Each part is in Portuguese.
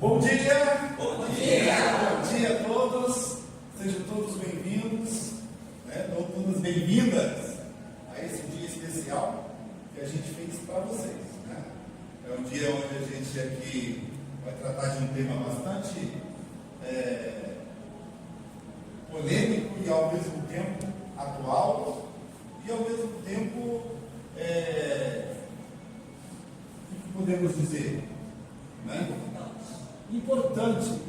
Bom dia! Bom dia! Bom dia a todos! Sejam todos bem-vindos, todas bem-vindas a esse dia especial que a gente fez para vocês. É um dia onde a gente aqui vai tratar de um tema bastante polêmico e ao mesmo tempo atual e ao mesmo tempo, o que podemos dizer? Importante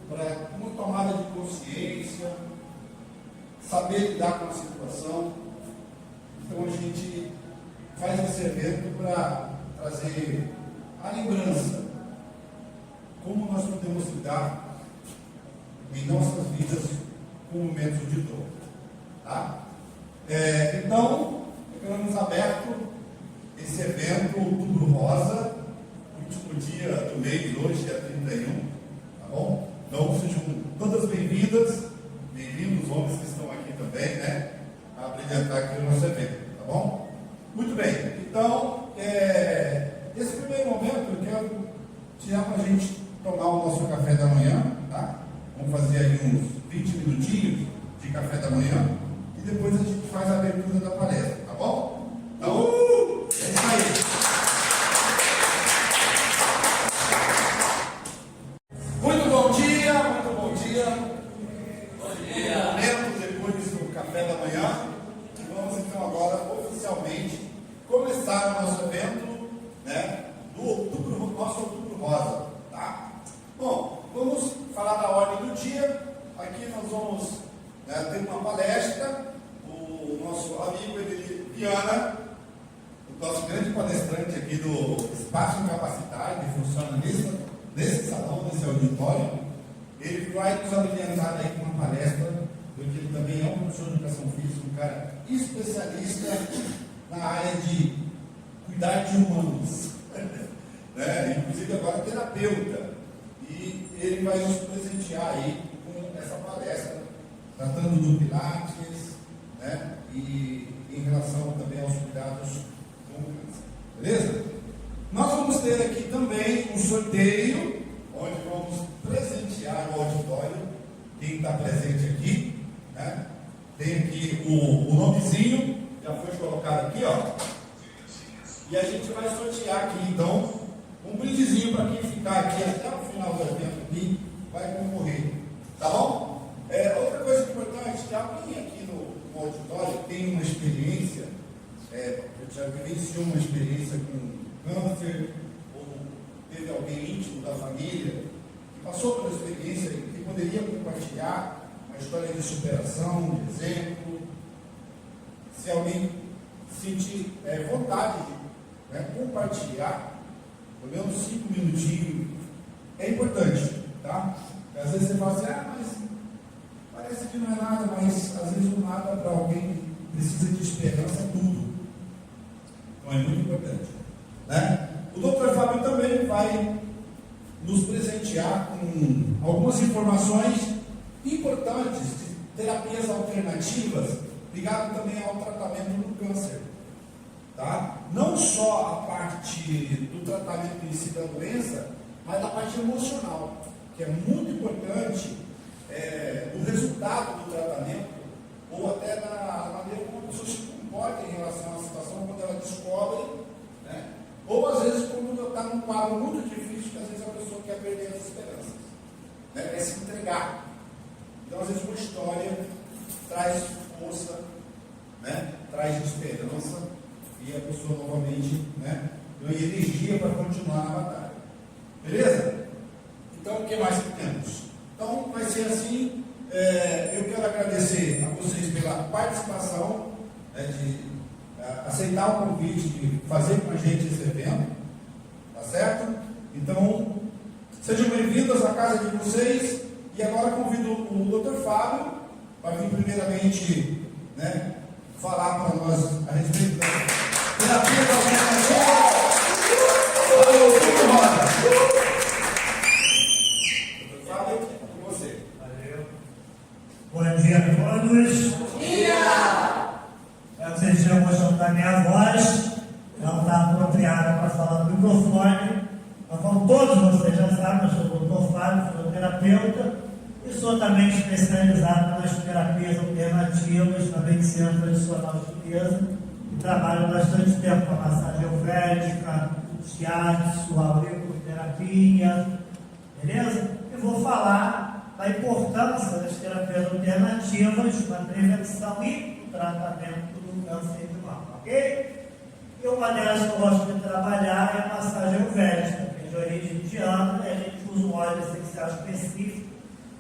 para uma tomada de consciência, saber lidar com a situação. Então a gente faz esse evento para trazer a lembrança, como nós podemos lidar em nossas vidas com momentos de dor. Tá? Então, ficamos aberto esse evento Outubro Rosa, último dia do mês, hoje, dia 31, tá bom? Então, sejam todas bem-vindas, bem-vindos, homens que estão aqui também, a brilhantar aqui o nosso evento, tá bom? Muito bem, então, esse primeiro momento eu quero tirar para a gente tomar o nosso café da manhã, tá? Vamos fazer aí uns 20 minutinhos de café da manhã e depois a gente faz a abertura da palestra, tá bom? Então, é isso aí. Muito bom dia, muito bom dia. Bom dia. Momento depois do café da manhã, e vamos então agora oficialmente começar o nosso evento, do nosso Outubro Rosa, tá? Bom, vamos falar da ordem do dia. Aqui nós vamos ter uma palestra. O nosso amigo Viana, o nosso grande palestrante aqui do Espaço Capacitário, que funciona nesse salão, nesse auditório, ele vai nos ambientar aí com uma palestra, porque ele também é um professor de educação física, um cara especialista na área de cuidar de humanos, inclusive agora terapeuta, e ele vai nos presentear aí com essa palestra, tratando do Pilates, e em relação também aos cuidados com o câncer, beleza? Nós vamos ter aqui também um sorteio, onde vamos presentear o auditório, quem está presente aqui, tem aqui o nomezinho, já foi colocado aqui, ó, e a gente vai sortear aqui, então, um brindezinho para quem ficar aqui até o final do evento aqui, vai concorrer, tá bom? Outra coisa importante, que alguém aqui no auditório tem uma experiência, já vivenciou uma experiência com câncer, ou teve alguém íntimo da família que passou pela experiência e que poderia compartilhar uma história de superação, de exemplo. Se alguém sentir vontade de compartilhar, pelo menos 5 minutinhos, é importante, tá? Porque às vezes você fala assim, mas parece que não é nada, mas às vezes o nada para alguém que precisa de esperança é tudo. Então é muito importante. O Dr. Fábio também vai nos presentear com algumas informações importantes de terapias alternativas ligadas também ao tratamento do câncer. Tá? Não só a parte do tratamento em si da doença, mas a parte emocional, que é muito importante o resultado do tratamento, ou até na maneira como a pessoa se comporta em relação à situação quando ela descobre, ou às vezes quando está num quadro muito difícil, que às vezes a pessoa quer perder as esperanças, quer se entregar. Então às vezes uma história traz força, traz esperança, e a pessoa novamente ganha energia para continuar na batalha. Beleza? Então o que mais que temos? Então vai ser assim. Eu quero agradecer a vocês pela participação, de aceitar o convite de fazer com a gente esse evento, tá certo? Então, sejam bem-vindos à casa de vocês, e agora convido o Dr. Fábio para vir primeiramente falar para nós a respeito da terapia da alimentação. Dr. Fábio, com você. Valeu. Bom dia a todos. Bom dia! Vocês já gostam da minha voz, ela está apropriada para falar no microfone, mas vão todos vocês fisioterapeuta e sou também especializado nas terapias alternativas na medicina tradicional chinesa e trabalho bastante tempo com a massagem helvética, shiatsu, auriculoterapia, beleza? Eu vou falar da importância das terapias alternativas na prevenção e tratamento do câncer de mama, ok? E uma delas que eu gosto de trabalhar é a massagem helvética, que é de origem indiana, e a gente usa um óleo essencial específico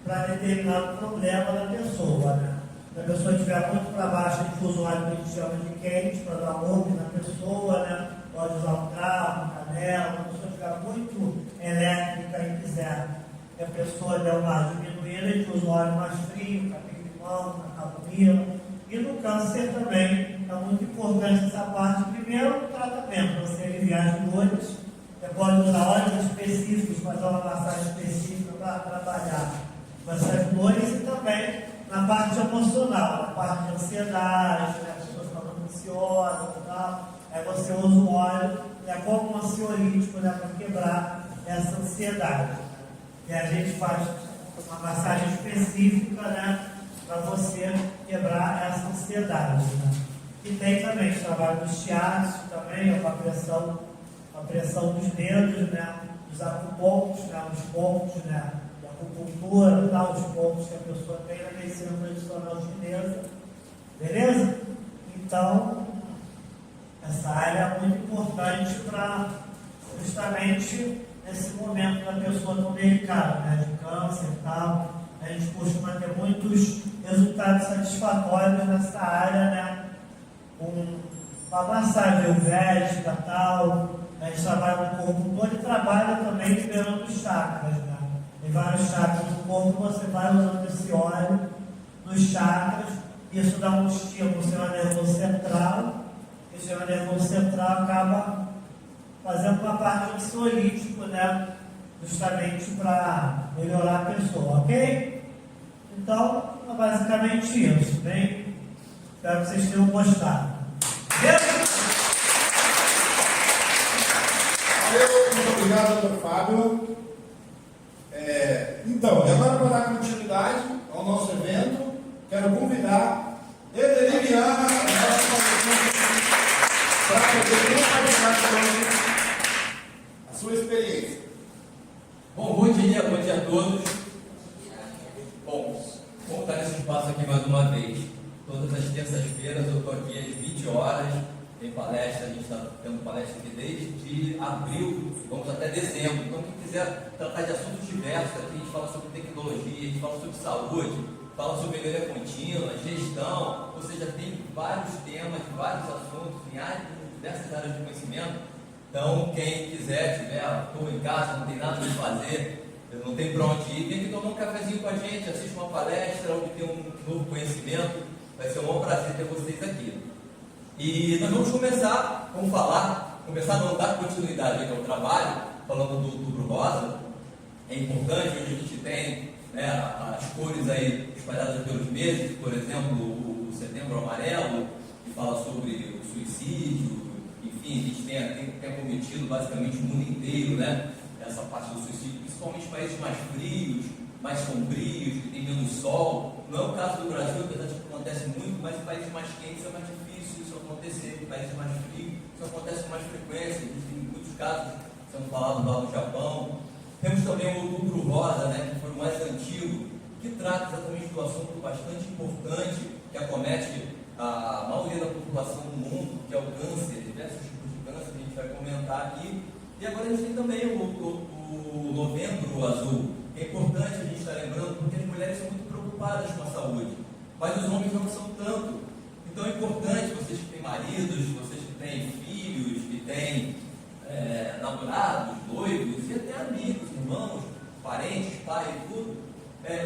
para determinado problema da pessoa, né? Se a pessoa estiver muito para baixo, a gente usa um óleo que a gente chama de quente para dar um up na pessoa, né? Pode usar um cravo, canela. Se a pessoa estiver muito elétrica e quiser que a pessoa dê uma diminuída, a gente usa um óleo mais frio, capim-limão, camomila. E no câncer também é muito importante essa parte. Primeiro, o tratamento, você aliviar as dores. Você pode usar óleos específicos, fazer uma massagem específica para trabalhar com essas dores e também na parte emocional, na parte de ansiedade, né? As pessoas ficam ansiosas e tal. Aí você usa um óleo, como um ansiolítico, né? Para quebrar essa ansiedade. E a gente faz uma massagem específica, né? Para você quebrar essa ansiedade, né? E tem também o trabalho do shiatsu também, com a pressão dos dedos, né? Os acupontos, né? Os pontos, né? Da acupuntura, tá? Os pontos que a pessoa tem na medicina tradicional chinesa, beleza? Então, essa área é muito importante para justamente nesse momento da pessoa tão delicada, né? De câncer e tal. A gente costuma ter muitos resultados satisfatórios nessa área, né? Com a massagem helvética e tal. A gente trabalha no corpo todo e trabalha também liberando os chakras, né? Tem vários chakras no corpo, você vai usando esse óleo nos chakras. Isso dá um estímulo no sistema nervoso central. E o sistema nervoso central acaba fazendo uma parte ansiolítico, né? Justamente para melhorar a pessoa, ok? Então, é basicamente isso, bem? Espero que vocês tenham gostado. Valeu, muito obrigado, doutor Fábio. Então, e agora para dar continuidade ao nosso evento, quero convidar Edeliriana, a nossa palestrante, para poder compartilhar com a sua experiência. Bom dia a todos. Bom, vamos estar nesse espaço aqui mais uma vez. Todas as terças-feiras eu estou aqui às 20 horas, tem palestra, a gente está tendo palestra aqui desde abril, vamos até dezembro. Então quem quiser tratar de assuntos diversos, aqui a gente fala sobre tecnologia, a gente fala sobre saúde, fala sobre melhoria contínua, gestão, ou seja, tem vários temas, vários assuntos em diversas áreas de conhecimento. Então, quem quiser, estou em casa, não tem nada para fazer, não tem para onde ir, vem aqui tomar um cafezinho com a gente, assiste uma palestra, obter um novo conhecimento, vai ser um bom prazer ter vocês aqui. E nós vamos começar não dar continuidade ao trabalho, falando do Outubro Rosa. É importante, hoje a gente tem, né, as cores aí espalhadas pelos meses, por exemplo, o Setembro Amarelo, que fala sobre o suicídio. Enfim, a gente tem acometido basicamente o mundo inteiro, né? Essa parte do suicídio, principalmente países mais frios, mais sombrios, que tem menos sol. Não é o caso do Brasil, apesar de que acontece muito, mas em países mais quentes é mais difícil isso acontecer. Em países mais frios, isso acontece com mais frequência. Existem muitos casos sendo falados lá no Japão. Temos também o Outubro Rosa, né? Que foi o mais antigo, que trata exatamente do assunto bastante importante que acomete a maioria da população do mundo, que é o câncer, diversos tipos de câncer que a gente vai comentar aqui. E agora a gente tem também o Novembro Azul, que é importante a gente estar lembrando, porque as mulheres são muito preocupadas com a saúde, mas os homens não são tanto. Então é importante, vocês que têm maridos, vocês que têm filhos, que têm namorados, noivos, e até amigos, irmãos, parentes, pai e tudo,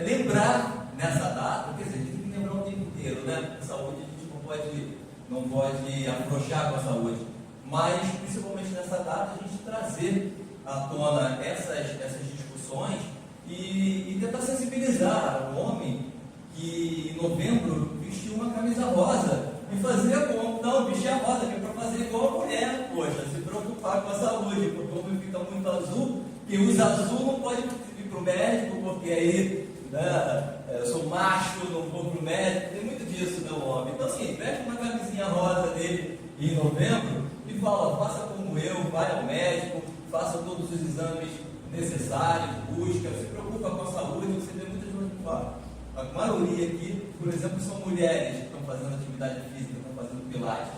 lembrar nessa data, quer dizer, a gente tem que lembrar o tempo inteiro, né? A saúde a gente não pode afrouxar com a saúde, mas principalmente nessa data a gente trazer à tona essas discussões e tentar sensibilizar o homem que em novembro vestiu uma camisa rosa e fazer como? Não, vestir a rosa, que é para fazer igual a mulher, poxa, se preocupar com a saúde, porque o homem fica muito azul, quem usa azul não pode para o médico, porque aí, né, eu sou macho, não vou para o médico. Tem muito disso, né, o homem. Então, assim, veste uma camisinha rosa dele em novembro e fala, faça como eu, vai ao médico, faça todos os exames necessários, busca, se preocupa com a saúde. Você vê muitas coisas que falam. A maioria aqui, por exemplo, são mulheres que estão fazendo atividade física, estão fazendo pilates.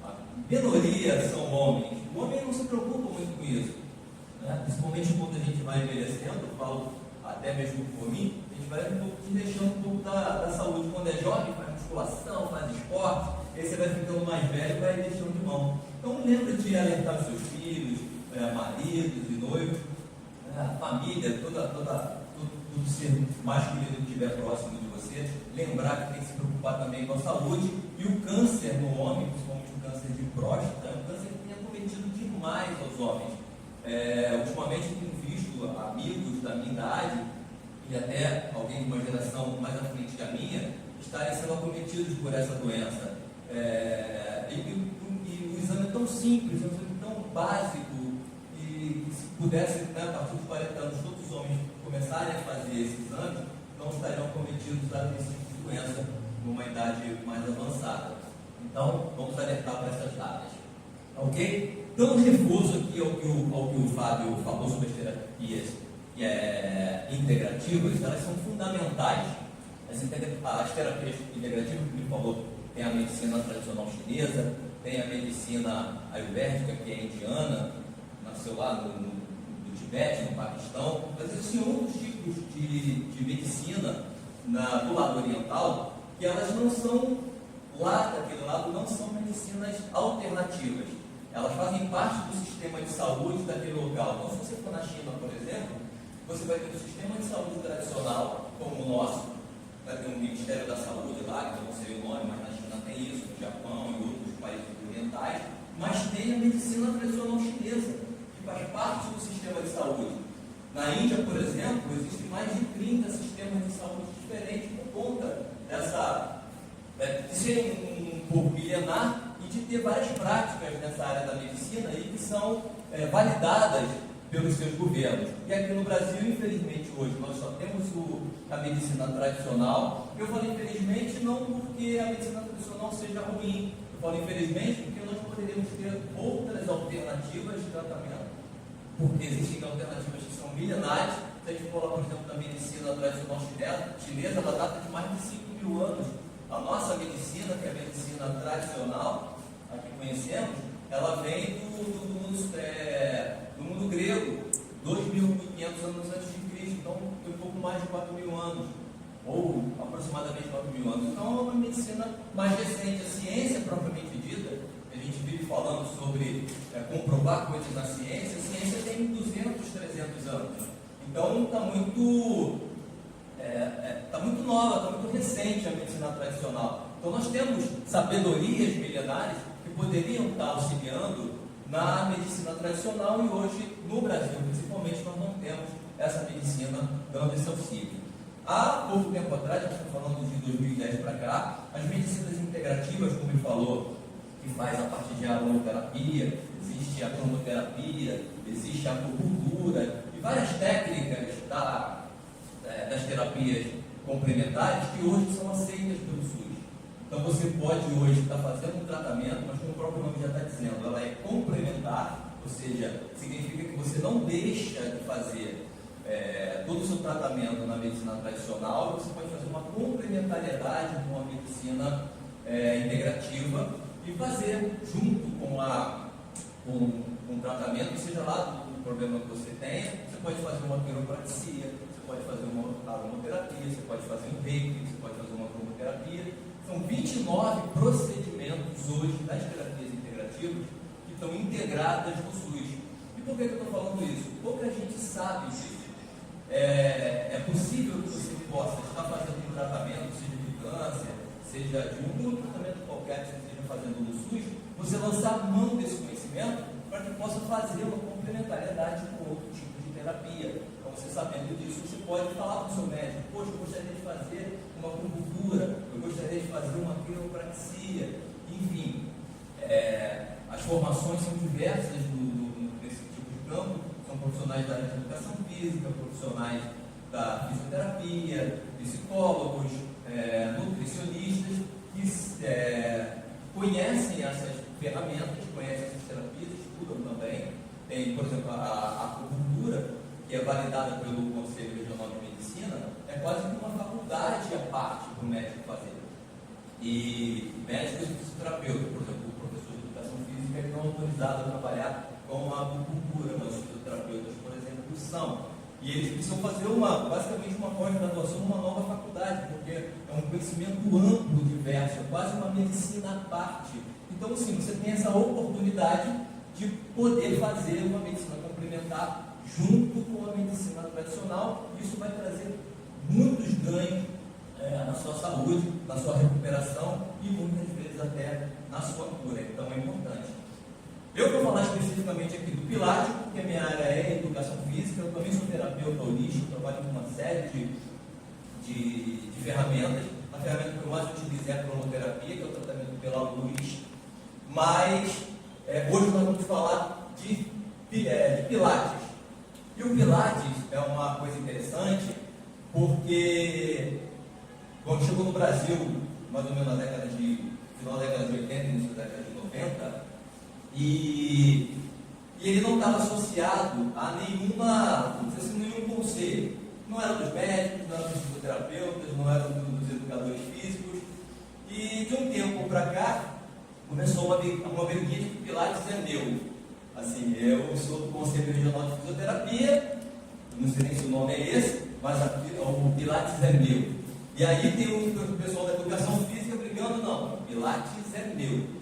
A minoria são homens. O homem não se preocupa muito com isso, né? Principalmente quando a gente vai envelhecendo, eu falo até mesmo por mim, a gente vai um pouco deixando um pouco da saúde. Quando é jovem, faz musculação, faz esporte, aí você vai ficando mais velho e vai deixando de mão. Então lembre de alertar os seus filhos, maridos e noivos, a família, todo ser masculino que estiver próximo de você, lembrar que tem que se preocupar também com a saúde. E o câncer no homem, principalmente o câncer de próstata, é um câncer que tem acometido demais aos homens. Ultimamente eu tenho visto amigos da minha idade e até alguém de uma geração mais à frente que a minha estarem sendo acometidos por essa doença. E o exame é tão simples, é um exame tão básico, e se pudesse, né, a partir dos 40 anos, todos os homens começarem a fazer esse exame, não estariam cometidos desse tipo de doença numa idade mais avançada. Então, vamos alertar para essas datas. Ok? Dando reforço aqui ao que o Fábio falou sobre as terapias integrativas, elas são fundamentais. As terapias integrativas, que ele falou, tem a medicina tradicional chinesa, tem a medicina ayurvédica, que é indiana, nasceu lá no Tibete, no Paquistão, mas existem outros tipos de medicina do lado oriental, que elas não são, lá daquele lado, não são medicinas alternativas. Elas fazem parte do sistema de saúde daquele local. Então, se você for na China, por exemplo, você vai ter um sistema de saúde tradicional, como o nosso, vai ter um Ministério da Saúde lá, que eu não sei o nome, mas na China tem isso, no Japão e outros países orientais, mas tem a medicina tradicional chinesa, que faz parte do sistema de saúde. Na Índia, por exemplo, existem mais de 30 sistemas de saúde diferentes por conta de ser um pouco milenar e de ter várias práticas nessa área da medicina e que são validadas pelos seus governos. E aqui no Brasil, infelizmente, hoje nós só temos a medicina tradicional. Eu falo infelizmente não porque a medicina tradicional seja ruim, eu falo infelizmente porque nós poderíamos ter outras alternativas de tratamento. Porque existem alternativas que são milenares. Se a gente for lá, por exemplo, da medicina tradicional chinesa, ela data de mais de 5.000 anos. A nossa medicina, que é a medicina tradicional, a que conhecemos, ela vem do mundo grego, 2.500 anos antes de Cristo, então foi um pouco mais de 4.000 anos, ou aproximadamente 4.000 anos. Então é uma medicina mais recente. A ciência propriamente dita, a gente vive falando sobre comprovar coisas na ciência, a ciência tem 200, 300 anos. Então está muito nova, está muito recente a medicina tradicional. Então nós temos sabedorias milenares que poderiam estar auxiliando na medicina tradicional, e hoje no Brasil principalmente nós não temos essa medicina dando esse auxílio. Há pouco tempo atrás, nós estamos falando de 2010 para cá, as medicinas integrativas, como ele falou, que faz a partir de aromaterapia, existe a cromoterapia, existe a acupuntura e várias técnicas das terapias complementares que hoje são aceitas pelo SUS. Então você pode hoje estar fazendo um tratamento, mas como o próprio nome já está dizendo, ela é complementar, ou seja, significa que você não deixa de fazer todo o seu tratamento na medicina tradicional, você pode fazer uma complementariedade com a medicina integrativa e fazer junto com o tratamento, seja lá do problema que você tenha. Você pode fazer uma quiropraxia, você pode fazer uma aromaterapia, você pode fazer um reiki, você pode fazer uma cromoterapia. São 29 procedimentos hoje das terapias integrativas que estão integradas no SUS. E por que eu estou falando isso? Pouca gente sabe disso. É possível que você possa estar fazendo um tratamento, seja de câncer, seja de um tratamento qualquer que você esteja fazendo no SUS, você lançar mão desse conhecimento para que possa fazer uma complementariedade com outro tipo de terapia. Então, você sabendo disso, você pode falar para o seu médico: poxa, eu gostaria de fazer uma acupuntura, eu gostaria de fazer uma quiropraxia. Enfim, as formações são diversas nesse tipo de campo, são profissionais profissionais da área de educação física, profissionais da fisioterapia, psicólogos, nutricionistas, que conhecem essas ferramentas, conhecem essas terapias, estudam também. Tem, por exemplo, a acupuntura, que é validada pelo Conselho Regional de Medicina, é quase que uma faculdade à parte para o médico fazer. E médicos e fisioterapeutas, por exemplo, o professor de educação física, ele não é autorizado a trabalhar com a acupuntura, mas os fisioterapeutas, por exemplo, são. E eles precisam fazer basicamente uma pós-graduação, uma nova faculdade, porque é um conhecimento amplo, diverso, é quase uma medicina à parte. Então, assim, você tem essa oportunidade de poder fazer uma medicina complementar junto com a medicina tradicional. Isso vai trazer muitos ganhos na sua saúde, na sua recuperação e muitas vezes até na sua cura. Então, é importante. Eu vou falar especificamente aqui do Pilates, porque a minha área é educação física. Eu também sou terapeuta holístico, trabalho com uma série de ferramentas. A ferramenta que eu mais utilizo é a cromoterapia, que é o tratamento pela luz. Mas hoje nós vamos falar de Pilates. E o Pilates é uma coisa interessante, porque quando chegou no Brasil, mais ou menos na final da década de 80 e início da década de 90, e ele não estava associado a nenhum conselho. Não era dos médicos, não era dos fisioterapeutas, não era dos educadores físicos. E de um tempo para cá, começou uma briguinha de que Pilates é meu. Assim, eu sou do Conselho Regional de Fisioterapia, não sei nem se o nome é esse, mas o Pilates é meu. E aí tem o pessoal da educação física brigando, não, o Pilates é meu.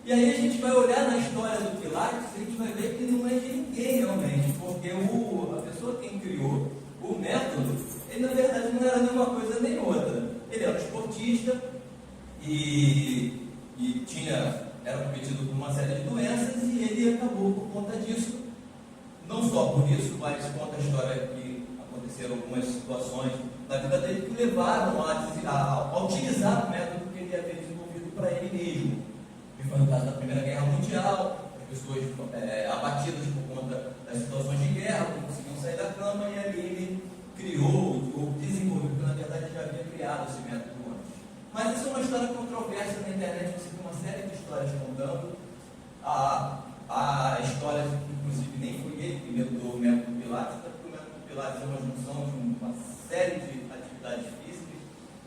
E aí a gente vai olhar na história do Pilates e a gente vai ver que não é de ninguém realmente, porque a pessoa que criou o método, ele na verdade não era nenhuma coisa nem outra. Ele era um esportista e era cometido por uma série de doenças e ele acabou por conta disso. Não só por isso, mas conta a história que aconteceram algumas situações na vida dele que levaram a utilizar o método que ele havia desenvolvido para ele mesmo. Que foi no caso da Primeira Guerra Mundial, as pessoas abatidas por conta das situações de guerra, não conseguiam sair da cama, e ali ele criou, ou desenvolveu, porque na verdade já havia criado esse método antes. Mas isso é uma história controversa na internet, você tem uma série de histórias contando. A história, inclusive, nem foi ele que inventou o método Pilates, porque o método Pilates é uma junção de uma série de atividades físicas,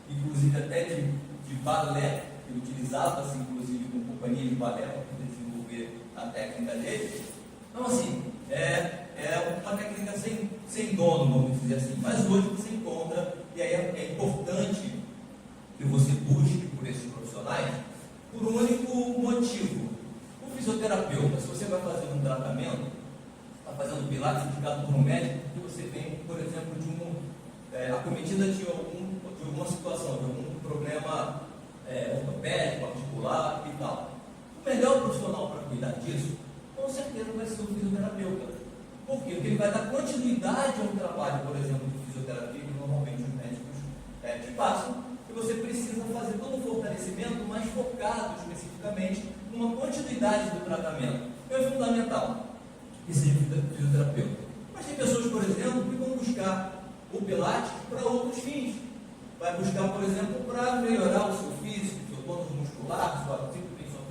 inclusive até de balé, que utilizava-se, inclusive, com companhia de balé para poder desenvolver a técnica dele. Então, assim, é uma técnica sem dono, vamos dizer assim. Mas hoje você encontra, e aí é importante que você busque por esses profissionais por um único motivo. O fisioterapeuta, se você vai fazer um tratamento, está fazendo Pilates indicado por um médico, porque você vem, por exemplo, acometida de alguma situação, de algum problema ortopédico, articular e tal. O melhor profissional para cuidar disso, com certeza vai ser o fisioterapeuta. Por quê? Porque ele vai dar continuidade ao trabalho, por exemplo, de fisioterapia, que normalmente os médicos te passam, e você precisa fazer todo o fortalecimento mais focado especificamente numa continuidade do tratamento. É fundamental que seja fisioterapeuta. Mas tem pessoas, por exemplo, que vão buscar o Pilates para outros fins. Vai buscar, por exemplo, para melhorar o seu físico, seu tônus muscular, sua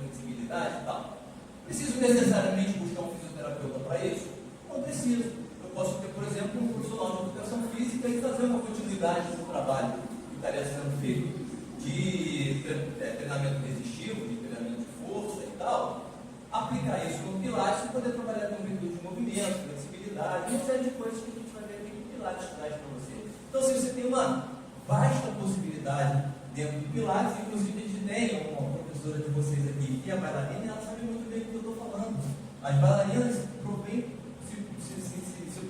flexibilidade e tal. Preciso necessariamente buscar um fisioterapeuta para isso? Não preciso. Eu posso ter, por exemplo, um profissional de educação física e fazer uma continuidade do trabalho que estaria sendo feito de treinamento resistivo, de treinamento de força e tal, aplicar isso no Pilates e poder trabalhar com amplitude de movimento, flexibilidade, uma série de coisas que a gente vai ver que o Pilates traz para você. Então, se você tem uma vasta possibilidade dentro do Pilates, inclusive a gente tem uma professora de vocês aqui, que é a bailarina, e ela sabe muito bem do que eu estou falando. As bailarinas se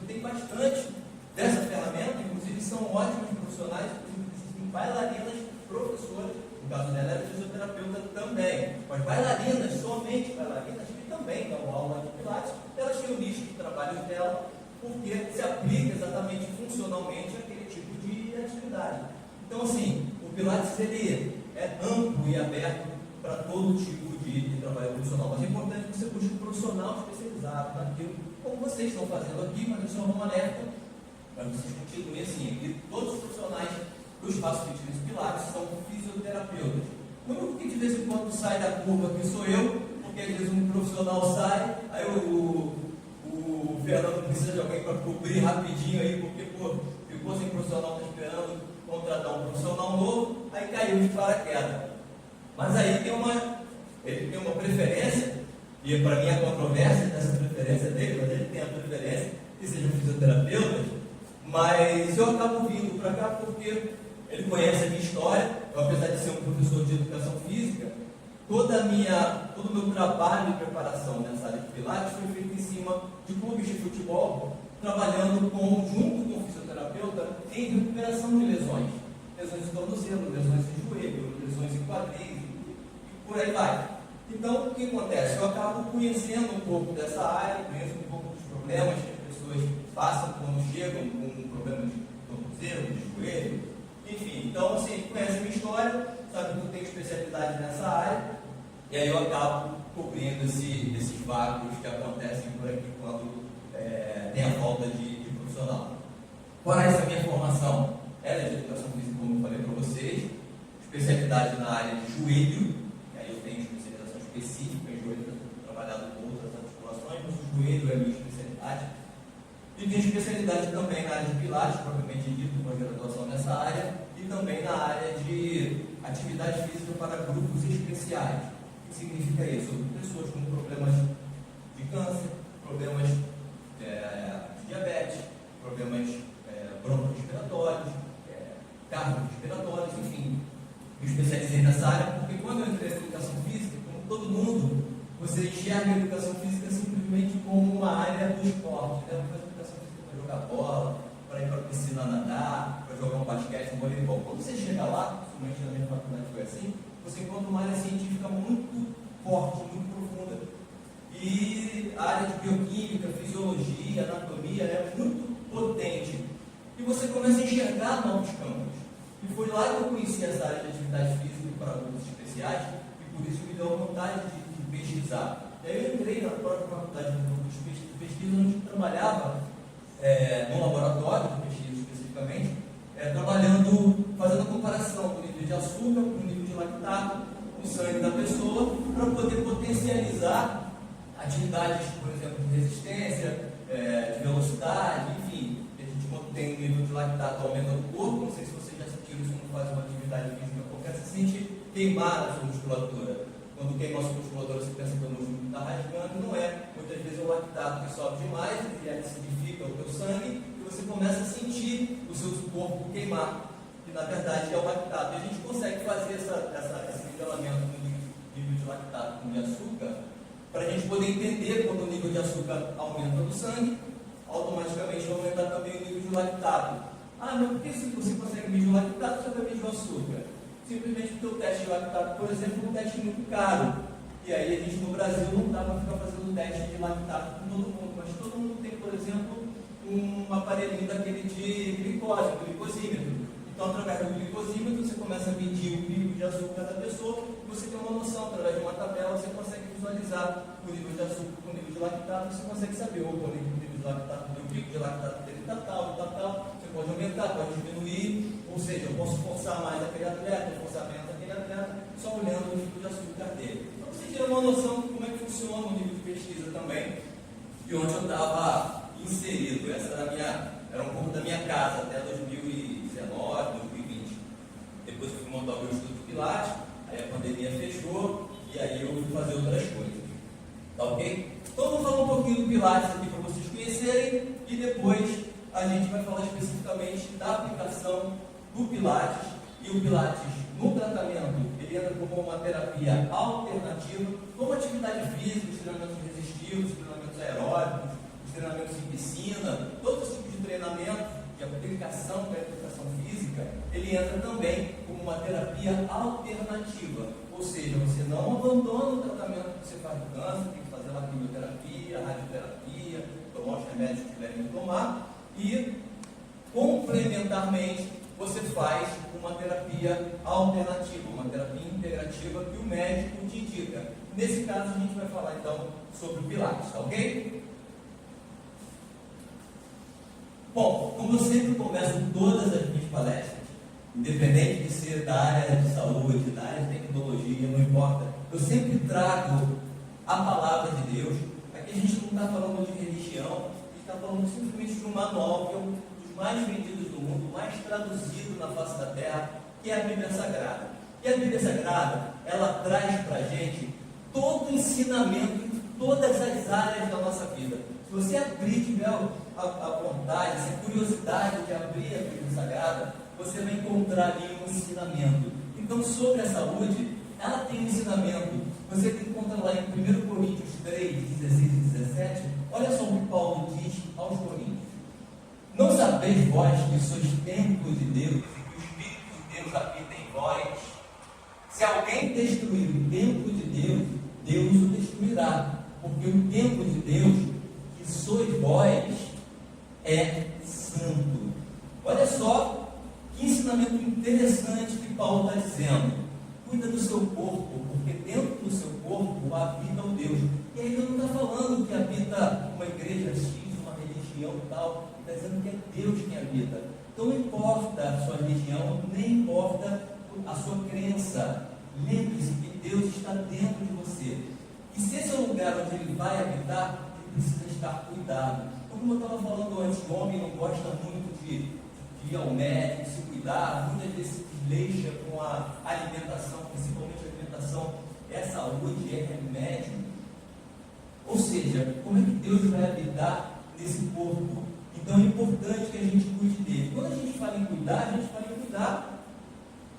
tem bastante dessa ferramenta, inclusive são ótimas profissionais, inclusive bailarinas professoras, no caso dela era fisioterapeuta também, mas bailarinas, somente bailarinas, que também dão aula de Pilates, elas têm o nicho de trabalho dela, porque se aplica exatamente funcionalmente àquele tipo de atividade. Então, assim, o Pilates ele é amplo e aberto para todo tipo de trabalho profissional, mas é importante que você busque um profissional especializado naquilo como vocês estão fazendo aqui, mas isso é um alerta para vocês continuem assim. E todos os profissionais do Espaço Fitness Pilates são fisioterapeutas. O único que de vez em quando sai da curva aqui sou eu, porque às vezes um profissional sai, aí o Fernando precisa de alguém para cobrir rapidinho aí, porque ficou sem profissional, está esperando contratar um profissional novo, aí caiu de paraquedas. Mas aí ele tem uma preferência, e para mim a controvérsia dessa preferência dele, mas ele tem a preferência que sejam fisioterapeutas, mas eu acabo vindo para cá porque ele conhece a minha história. Eu, apesar de ser um professor de educação física, todo o meu trabalho de preparação nessa área de Pilates foi feito em cima de clubes de futebol, trabalhando junto com o fisioterapeuta em recuperação de lesões de tornozelo, lesões de joelho, lesões em quadris, e por aí vai. Então, o que acontece? Eu acabo conhecendo um pouco dessa área, conheço um pouco dos problemas que as pessoas passam quando chegam com um problema de tornozelo, de joelho, enfim. Então, assim, conhece a minha história, sabe que eu tenho especialidade nessa área, e aí eu acabo cobrindo esses vácuos que acontecem por aqui quando tem a falta de profissional. Fora essa minha formação, ela é de educação física, como eu falei para vocês, especialidade na área de joelho, e aí eu tenho especialização específica em joelho, estou trabalhando com outras articulações, mas o joelho é a minha especialidade. E tenho especialidade também na área de Pilates, propriamente dito, com graduação nessa área, e também na área de atividade física para grupos especiais. O que significa isso? Pessoas com problemas de câncer, problemas de diabetes, problemas broncorrespiratórios, cardiorrespiratórios, enfim. Me especializei nessa área porque quando eu entrei na educação física, como todo mundo, você enxerga a educação física simplesmente como uma área do esporte, né? Você faz educação física para jogar bola, para ir para a piscina nadar, para jogar um basquete, um voleibol. Quando você chega lá, principalmente na minha faculdade foi assim, você encontra uma área científica muito forte, muito profunda. E a área de bioquímica, fisiologia, anatomia é muito potente. E você começa a enxergar novos campos. E foi lá que eu conheci essa área de atividade física para grupos especiais, e por isso me deu a vontade de pesquisar. E aí eu entrei na própria faculdade de grupos de pesquisa, onde eu trabalhava num laboratório de pesquisa especificamente, fazendo a comparação do nível de açúcar com o nível de lactato no sangue da pessoa, para poder potencializar atividades, por exemplo, de resistência, de velocidade, enfim. A gente, quando tem um nível de lactato aumentando o corpo, não sei se vocês já sentiram isso quando faz uma atividade física qualquer, você sente queimar a sua musculatura. Quando queima a sua musculatura, você pensa que o músculo está rasgando, não é. Muitas vezes é o lactato que sobe demais, ele acidifica o teu sangue, e você começa a sentir o seu corpo queimar, que na verdade é o lactato. E a gente consegue fazer esse nivelamento do nível de lactato com de açúcar, para a gente poder entender quando o nível de açúcar aumenta no sangue, automaticamente vai aumentar também o nível de lactato. Ah, mas por que se você consegue medir o lactato, você vai medir o açúcar? Simplesmente porque o teste de lactato, por exemplo, é um teste muito caro. E aí a gente no Brasil não dá para ficar fazendo teste de lactato com todo mundo, mas todo mundo tem, por exemplo, um aparelhinho daquele de glicose, um glicosímetro. Então, através do glicosímetro, você começa a medir o pico de açúcar da pessoa, e você tem uma noção, através de uma tabela, você consegue visualizar o nível de açúcar com o nível de lactato, você consegue saber, o nível de lactato, o pico de lactato dele está tal, você pode aumentar, pode diminuir, ou seja, eu posso forçar mais aquele atleta, forçar menos aquele atleta, só olhando o nível de açúcar dele. Então, você tem uma noção de como é que funciona o nível de pesquisa também, e onde eu estava inserido. Essa era um pouco da minha casa, até 2019, 2020. Depois eu fui montar o meu estudo de Pilates, aí a pandemia fechou, e aí eu fui fazer outras coisas. Tá ok? Então vou falar um pouquinho do Pilates aqui para vocês conhecerem, e depois a gente vai falar especificamente da aplicação do Pilates. E o Pilates no tratamento, ele entra como uma terapia alternativa, como atividade física, os treinamentos resistivos, os treinamentos aeróbicos, os treinamentos em piscina, todos os tipos de treinamento, de aplicação para a educação física, ele entra também como uma terapia alternativa. Ou seja, você não abandona o tratamento que você faz do câncer, tem que fazer lá quimioterapia, radioterapia, tomar os remédios que tiverem que tomar, e complementarmente você faz uma terapia alternativa, uma terapia integrativa que o médico te indica. Nesse caso a gente vai falar então sobre o Pilates, tá ok? Bom, como eu sempre começo todas as minhas palestras, independente de ser da área de saúde, da área de tecnologia, não importa, eu sempre trago a palavra de Deus. Aqui a gente não está falando de religião, a gente está falando simplesmente de um manual que é um dos mais vendidos do mundo, mais traduzido na face da terra, que é a Bíblia Sagrada. E a Bíblia Sagrada, ela traz para a gente todo o ensinamento em todas as áreas da nossa vida. Se você abrir, tiver a vontade, se a curiosidade de abrir a Bíblia Sagrada, você vai encontrar ali um ensinamento. Então, sobre a saúde, ela tem um ensinamento. Você encontra lá em 1 Coríntios 3, 16 e 17. Olha só o que Paulo diz aos Coríntios. Não sabeis vós que sois templo de Deus e que o Espírito de Deus habita em vós? Se alguém destruir o templo de Deus, Deus o destruirá, porque o templo de Deus, que sois vós, é santo. Olha só que ensinamento interessante que Paulo está dizendo. Cuida do seu corpo, porque dentro do seu corpo habita o Deus. E aí ele não está falando que habita uma igreja X, uma religião tal, ele está dizendo que é Deus quem habita. Então não importa a sua religião, nem importa a sua crença. Lembre-se que Deus está dentro de você. E se esse é o lugar onde Ele vai habitar, Ele precisa estar cuidado. Então, como eu estava falando antes, o homem não gosta muito de ir ao médico, de se cuidar, muitas vezes se desleixa com a alimentação, principalmente a alimentação é saúde, é remédio. Ou seja, como é que Deus vai habitar nesse corpo? Então é importante que a gente cuide dele. Quando a gente fala em cuidar, a gente fala em cuidar.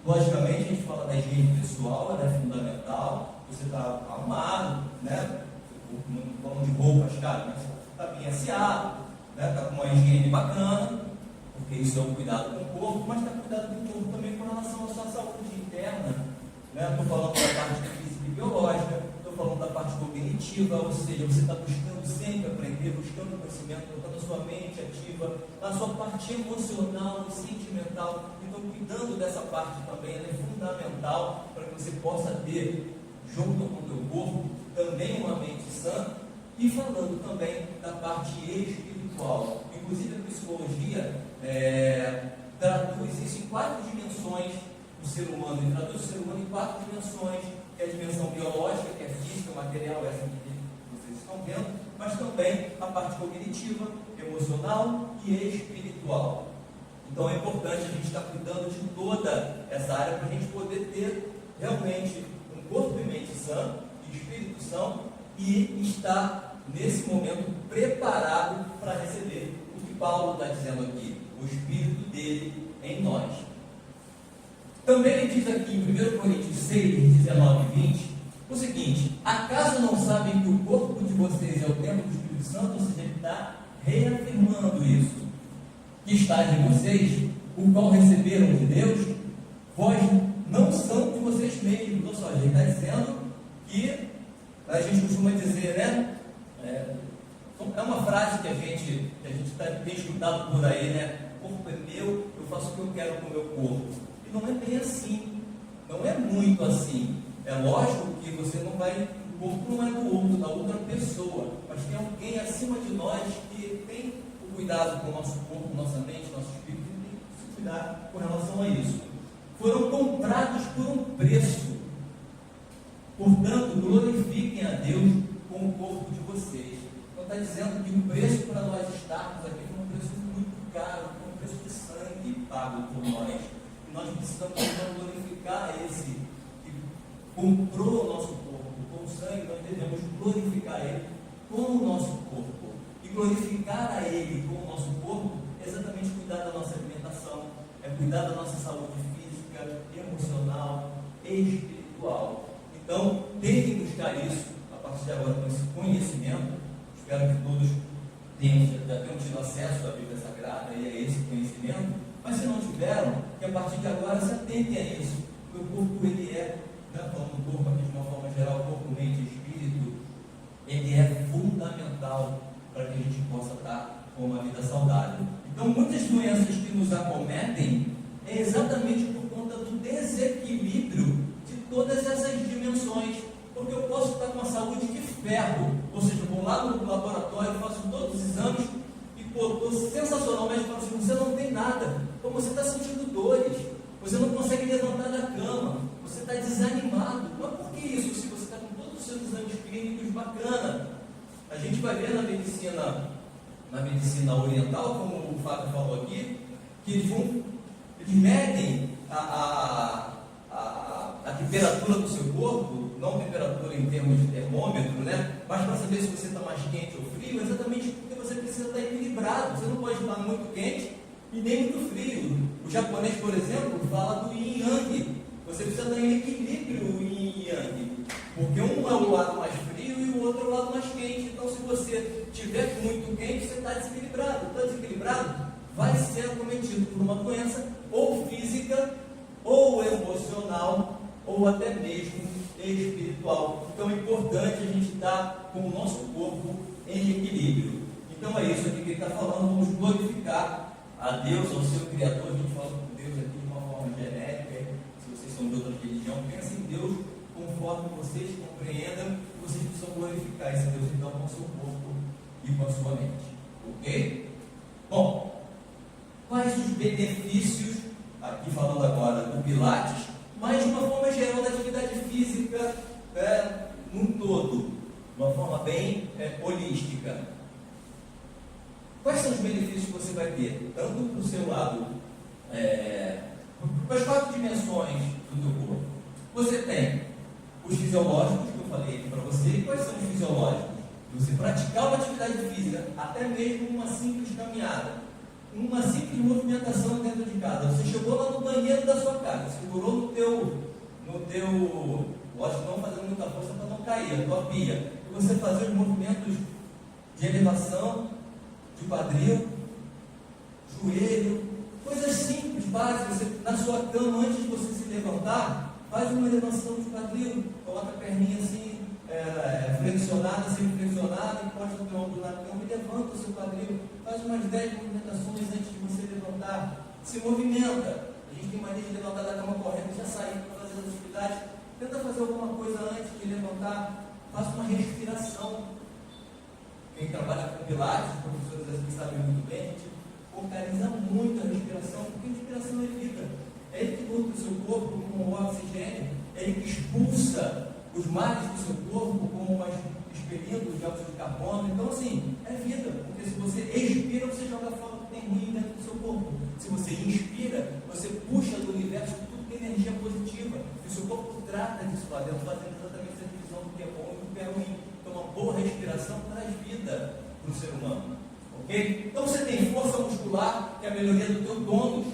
Logicamente, a gente fala da higiene pessoal, ela é fundamental. Você está arrumado, né? Não falando de roupas, cara, mas está bem asseado, né? Está com uma higiene bacana, porque isso é um cuidado com o corpo, mas está cuidado com o corpo também com relação à sua saúde interna. Estou falando da parte física e biológica, estou falando da parte cognitiva, ou seja, você está buscando sempre aprender, buscando conhecimento, colocando a sua mente ativa, na sua parte emocional e sentimental. Então, cuidando dessa parte também, ela é fundamental para que você possa ter, junto com o teu corpo, também uma mente sã. E falando também da parte espiritual. Inclusive, a psicologia traduz isso em 4 dimensões do ser humano. Ele traduz o ser humano em 4 dimensões, que é a dimensão biológica, que é física, material, essa que vocês estão vendo, mas também a parte cognitiva, emocional e espiritual. Então é importante a gente estar cuidando de toda essa área para a gente poder ter realmente um corpo e mente sã, e espírito são, e estar nesse momento preparado para receber o que Paulo está dizendo aqui, o Espírito dele em nós. Também ele diz aqui em 1 Coríntios 6, 19 e 20, o seguinte: acaso não sabem que o corpo de vocês é o templo do Espírito Santo? Ou seja, ele está reafirmando isso, que está em vocês, o qual receberam de Deus, vós não são de vocês mesmos. Ou seja, ele está dizendo que, a gente costuma dizer, né? É uma frase que a gente tem escutado por aí, né? O corpo é meu, eu faço o que eu quero com o meu corpo. E não é bem assim, não é muito assim. É lógico que você não vai, o corpo não é do outro, da outra pessoa, mas tem alguém acima de nós que tem o cuidado com o nosso corpo, nossa mente, nosso espírito, e tem que se cuidar com relação a isso. Foram comprados por um preço, portanto, glorifiquem a Deus com o corpo de vocês. Então está dizendo que o preço para nós estarmos aqui foi um preço muito caro, foi um preço de sangue pago por nós. E nós precisamos então glorificar esse que comprou o nosso corpo com sangue. Nós devemos glorificar ele com o nosso corpo. E glorificar a ele com o nosso corpo é exatamente cuidar da nossa alimentação, é cuidar da nossa saúde física, emocional e espiritual. Então, tentem buscar isso a partir de agora com esse conhecimento. Espero que todos já tenham tido acesso à Bíblia Sagrada e a esse conhecimento, mas se não tiveram, que a partir de agora se atentem a isso. O corpo, ele é, falando do corpo aqui de uma forma geral, corpo, mente e espírito, ele é fundamental para que a gente possa estar com uma vida saudável. Então, muitas doenças que nos acometem é exatamente por conta do desequilíbrio de todas essas dimensões. Porque eu posso estar com a saúde de ferro, ou seja, vou lá no laboratório, faço todos os exames e estou sensacional, mas você está sentindo dores, você não consegue levantar da cama, você está desanimado. Mas por que isso? Se você está com todos os seus exames clínicos bacana, a gente vai ver na medicina oriental, como o Fábio falou aqui, que eles medem a temperatura do seu corpo, não temperatura em termos de termômetro, né? Mas para saber se você está mais quente ou frio, exatamente porque você precisa estar equilibrado. Você não pode estar muito quente e nem muito frio. O japonês, por exemplo, fala do yin yang. Você precisa estar em equilíbrio, o yin e yang, porque um é o lado mais frio e o outro é o lado mais quente. Então, se você estiver muito quente, você está desequilibrado. Está desequilibrado, vai ser acometido por uma doença ou física, ou emocional, ou até mesmo espiritual. Então é importante a gente estar com o nosso corpo em equilíbrio. Então é isso aqui que ele está falando. Vamos glorificar a Deus, ao seu Criador. A gente fala com Deus aqui de uma forma genérica. Se vocês são de outra religião, pensem em Deus conforme vocês compreendam que vocês precisam glorificar esse Deus então com o seu corpo e com a sua mente. Ok? Bom, quais os benefícios, aqui falando agora do Pilates, mas de uma forma geral da atividade física num todo, de uma forma bem holística? Quais são os benefícios que você vai ter, tanto para o seu lado, para as 4 dimensões do teu corpo? Você tem os fisiológicos, que eu falei aqui para você. E quais são os fisiológicos? Você praticar uma atividade física, até mesmo uma simples caminhada, uma simples movimentação dentro de casa. Você chegou lá no banheiro da sua casa, segurou no teu, lógico, não fazendo muita força para não cair, a tua pia, e você fazer os movimentos de elevação, de quadril, joelho, coisas simples, básicas. Você, na sua cama, antes de você se levantar, faz uma elevação de quadril, coloca a perninha assim, flexionada, semi-flexionada, encosta o teu ombro na cama e levanta o seu quadril. Faz umas 10 movimentações antes de você levantar. Se movimenta. A gente tem mania de levantar da cama correndo, já sair para fazer as atividades. Tenta fazer alguma coisa antes de levantar. Faça uma respiração. Quem trabalha com Pilates, os professores aqui sabem muito bem, a gente focaliza muito a respiração, porque a respiração é vida. É ele que nutre o seu corpo como o oxigênio, é ele que expulsa os mares do seu corpo, como expelindo os dióxido de carbono. Então, assim, é vida, porque se você expira, você joga fora o que tem ruim dentro do seu corpo. Se você inspira, você puxa do universo tudo que é energia positiva, e o seu corpo trata disso lá dentro, fazendo exatamente essa divisão do que é bom e do que é ruim. Então, uma boa respiração traz vida para o ser humano. Ok? Então, você tem força muscular, que é a melhoria do teu tônus.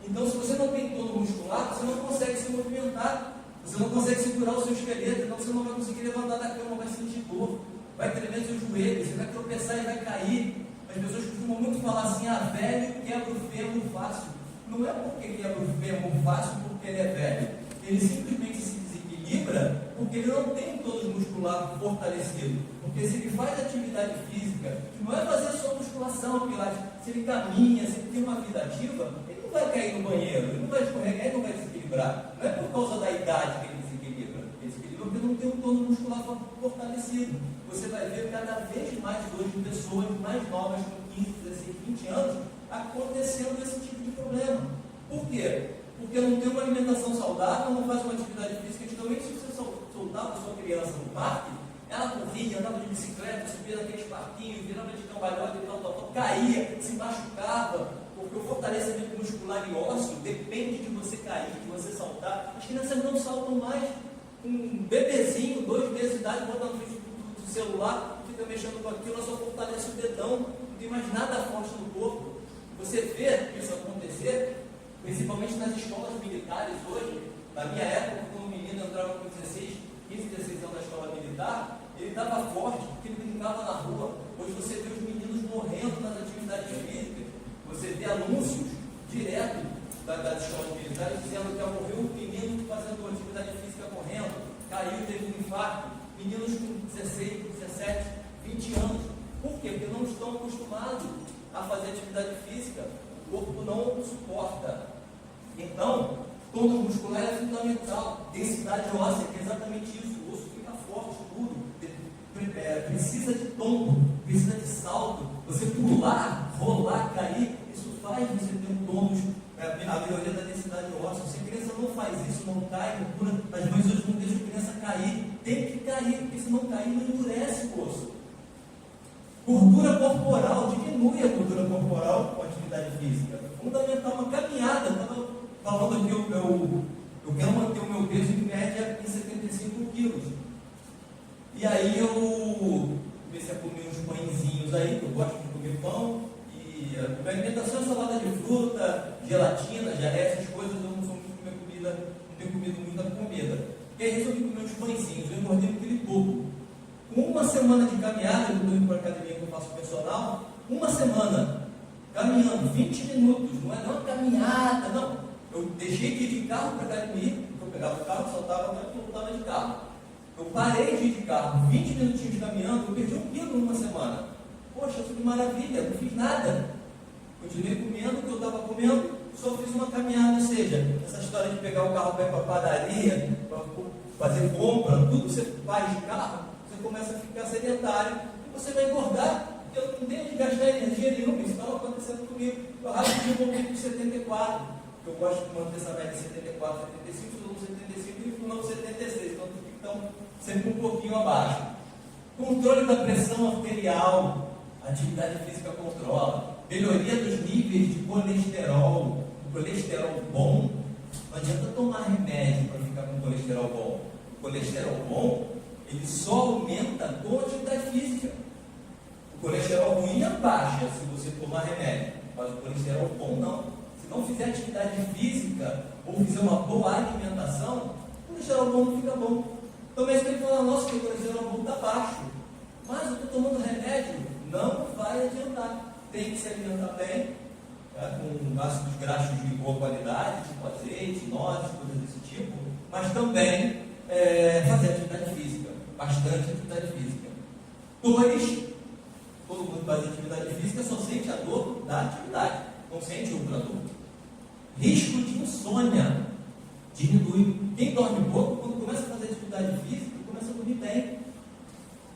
Então, se você não tem tônus muscular, você não consegue se movimentar. Você não consegue segurar o seu esqueleto, então você não vai conseguir levantar da cama, vai sentir dor, vai tremer seus joelhos, você vai tropeçar e vai cair. As pessoas costumam muito falar assim: velho quebra o fêmur fácil. Não é porque quebra o fêmur fácil porque ele é velho. Ele simplesmente se desequilibra porque ele não tem um tônus muscular fortalecido. Porque se ele faz atividade física, que não é fazer só musculação, Pilates, se ele caminha, se ele tem uma vida ativa, ele não vai cair no banheiro, ele não vai escorregar, ele não vai desequilibrar. Não é por causa da idade que ele desequilibra. Ele desequilibra porque não tem um tônus muscular fortalecido. Você vai ver cada vez mais hoje pessoas mais novas, com 15, 16, 20 anos, acontecendo esse tipo de problema. Por quê? Porque não tem uma alimentação saudável, não faz uma atividade física. Antigamente, se você soltava a sua criança no parque, ela corria, andava de bicicleta, subia naqueles parquinhos, virava de cambalhota e tal, caía, se machucava, porque o fortalecimento muscular e ósseo depende de você cair, de você saltar. As crianças não saltam mais. Um bebezinho, 2 meses de idade, bota no frente do celular, fica mexendo com aquilo, ela só fortalece o dedão, não tem mais nada forte no corpo. Você vê isso acontecer, principalmente nas escolas militares hoje. Na minha época, quando um menino entrava com 15, 16 anos na escola militar, ele estava forte porque ele brincava na rua. Hoje você vê os meninos morrendo nas atividades físicas. Você vê anúncios direto das escolas militares dizendo que morreu um menino fazendo atividade física correndo, caiu, teve um infarto. Meninos com 16, 17, 20 anos. Por quê? Porque não estão acostumados a fazer atividade física. O corpo não suporta. Então, tônus muscular é fundamental. Densidade óssea, que é exatamente isso. O osso fica forte, duro. Precisa de tombo, precisa de salto. Você pular, rolar, cair, isso faz você ter um tônus faz isso, não cai, gordura, as mães hoje não deixam a criança cair, tem que cair, porque se não cair, não endurece o osso. Gordura corporal, diminui a gordura corporal com atividade física. Fundamental, uma caminhada. Eu estava falando aqui, eu quero manter o meu peso em média em 75 quilos. E aí eu comecei a comer uns pãezinhos aí, que eu gosto de comer pão. E a minha alimentação é salada de fruta, gelatina, jaré, essas coisas. Eu não sou muito de comer comida, não tenho comido muita comida. E aí resolvi comer uns pãezinhos, eu engordei um quilo e pouco. Com uma semana de caminhada, eu estou indo para a academia que eu faço personal, uma semana caminhando, 20 minutos, não é uma caminhada, não. Eu deixei de ir de carro para a academia, porque eu pegava o carro, saltava até que eu voltava de carro. Eu parei de ir de carro, 20 minutinhos caminhando, eu perdi 1 quilo numa semana. Poxa, isso que maravilha, não fiz nada. Continuei comendo o que eu estava comendo, só fiz uma caminhada, ou seja, essa história de pegar o carro para ir para a padaria, para fazer compra, tudo você faz de carro, você começa a ficar sedentário e você vai engordar, porque eu não tenho de gastar energia nenhuma. Isso estava acontecendo comigo. Eu rapidinho voltei para 74, eu gosto de manter essa média de 74, 75, estou com 75 e fui no 76, então sempre um pouquinho abaixo. Controle da pressão arterial, atividade física controla, melhoria dos níveis de colesterol, o colesterol bom. Não adianta tomar remédio para ficar com colesterol bom. O colesterol bom, ele só aumenta com atividade física. O colesterol ruim abaixa se você tomar remédio, mas o colesterol bom não. Se não fizer atividade física ou fizer uma boa alimentação, o colesterol bom não fica bom. Também você tem que falar, nossa, que o colesterol bom está baixo, mas eu estou tomando remédio, não vai adiantar. Tem que se alimentar bem, com ácidos graxos de boa qualidade, tipo azeite, nozes, coisas desse tipo, mas também fazer atividade física, bastante atividade física. Dores, todo mundo faz atividade física, só sente a dor da atividade, não sente outra dor. Risco de insônia diminui. Quem dorme pouco, quando começa a fazer atividade física, começa a dormir bem.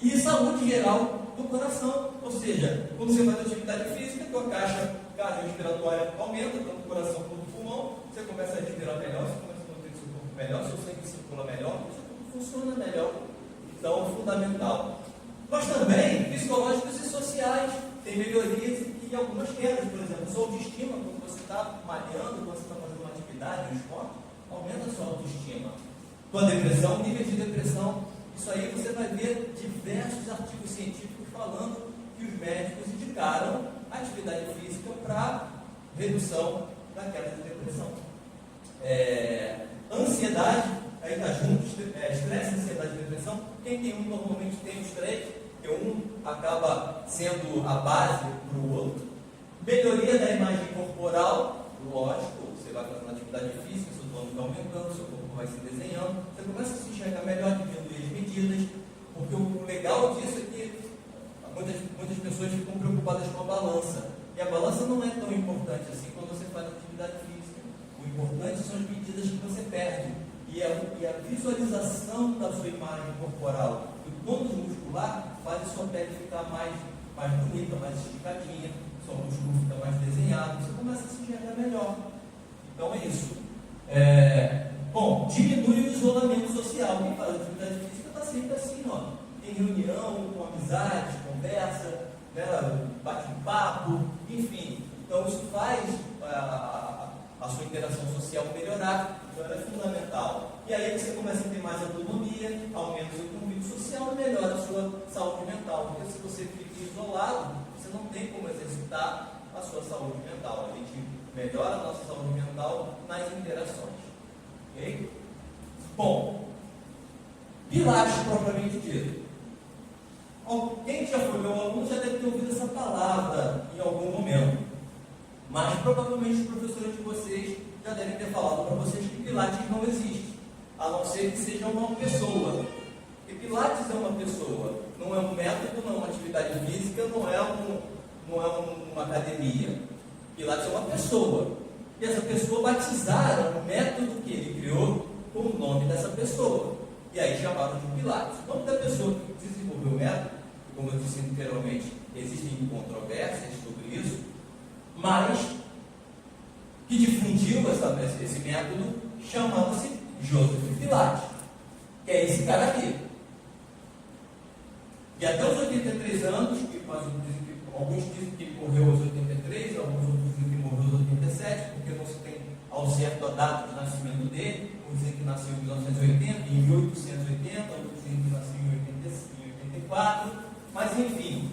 E saúde geral do coração, ou seja, quando você faz atividade física, a tua caixa cardiorrespiratória aumenta, tanto o coração quanto o pulmão, você começa a respirar melhor, você começa a manter o seu corpo melhor, seu sangue circula melhor, o seu corpo funciona melhor. Então, é fundamental. Mas também, psicológicos e sociais, tem melhorias e algumas quedas, por exemplo, sua autoestima, quando você está malhando, quando você está fazendo uma atividade, um esporte, aumenta a sua autoestima. Tua depressão, nível de depressão, isso aí você vai ver diversos artigos científicos falando que os médicos indicaram a atividade física para redução da queda de depressão. Ansiedade, aí está junto, estresse, ansiedade e depressão. Quem tem um normalmente tem os três, porque um acaba sendo a base para o outro. Melhoria da imagem corporal, lógico, você vai fazendo atividade física, seu tônus vai aumentando, seu corpo vai se desenhando, você começa a se enxergar melhor, diminuir as medidas, porque o legal disso é que muitas pessoas ficam preocupadas com a balança, e a balança não é tão importante assim quando você faz atividade física. O importante são as medidas que você perde, e a visualização da sua imagem corporal, do tônus muscular, faz a sua pele ficar mais bonita, mais esticadinha, seu músculo fica mais desenhado, você começa a se enxergar melhor. Então é isso. Bom, diminui o isolamento social. Quem faz atividade física está sempre assim, ó, em reunião, com amizade, conversa, né, bate um papo, enfim. Então isso faz a sua interação social melhorar, então ela é fundamental. E aí você começa a ter mais autonomia, aumenta o seu convívio social e melhora a sua saúde mental. Porque se você fica isolado, você não tem como exercitar a sua saúde mental. A gente melhora a nossa saúde mental nas interações. Ok? Bom, Pilates propriamente dito. Quem já foi meu aluno já deve ter ouvido essa palavra em algum momento. Mas provavelmente os professores de vocês já devem ter falado para vocês que Pilates não existe, a não ser que seja uma pessoa. E Pilates é uma pessoa, não é um método, não é uma atividade física, não é uma academia. Pilates é uma pessoa. E essa pessoa batizaram o método que ele criou com o nome dessa pessoa. E aí chamaram de Pilates. O nome da pessoa que desenvolveu o método, como eu disse anteriormente, existem controvérsias sobre isso, mas que difundiu esse método chamava-se Joseph Pilates, que é esse cara aqui. E até os 83 anos, alguns dizem que ele morreu aos 83, alguns outros dizem que morreu aos 87, porque não se tem ao certo a data de nascimento dele. Uns dizem que nasceu em 1980, em 1880, outros dizem que nasceu em 84, mas enfim,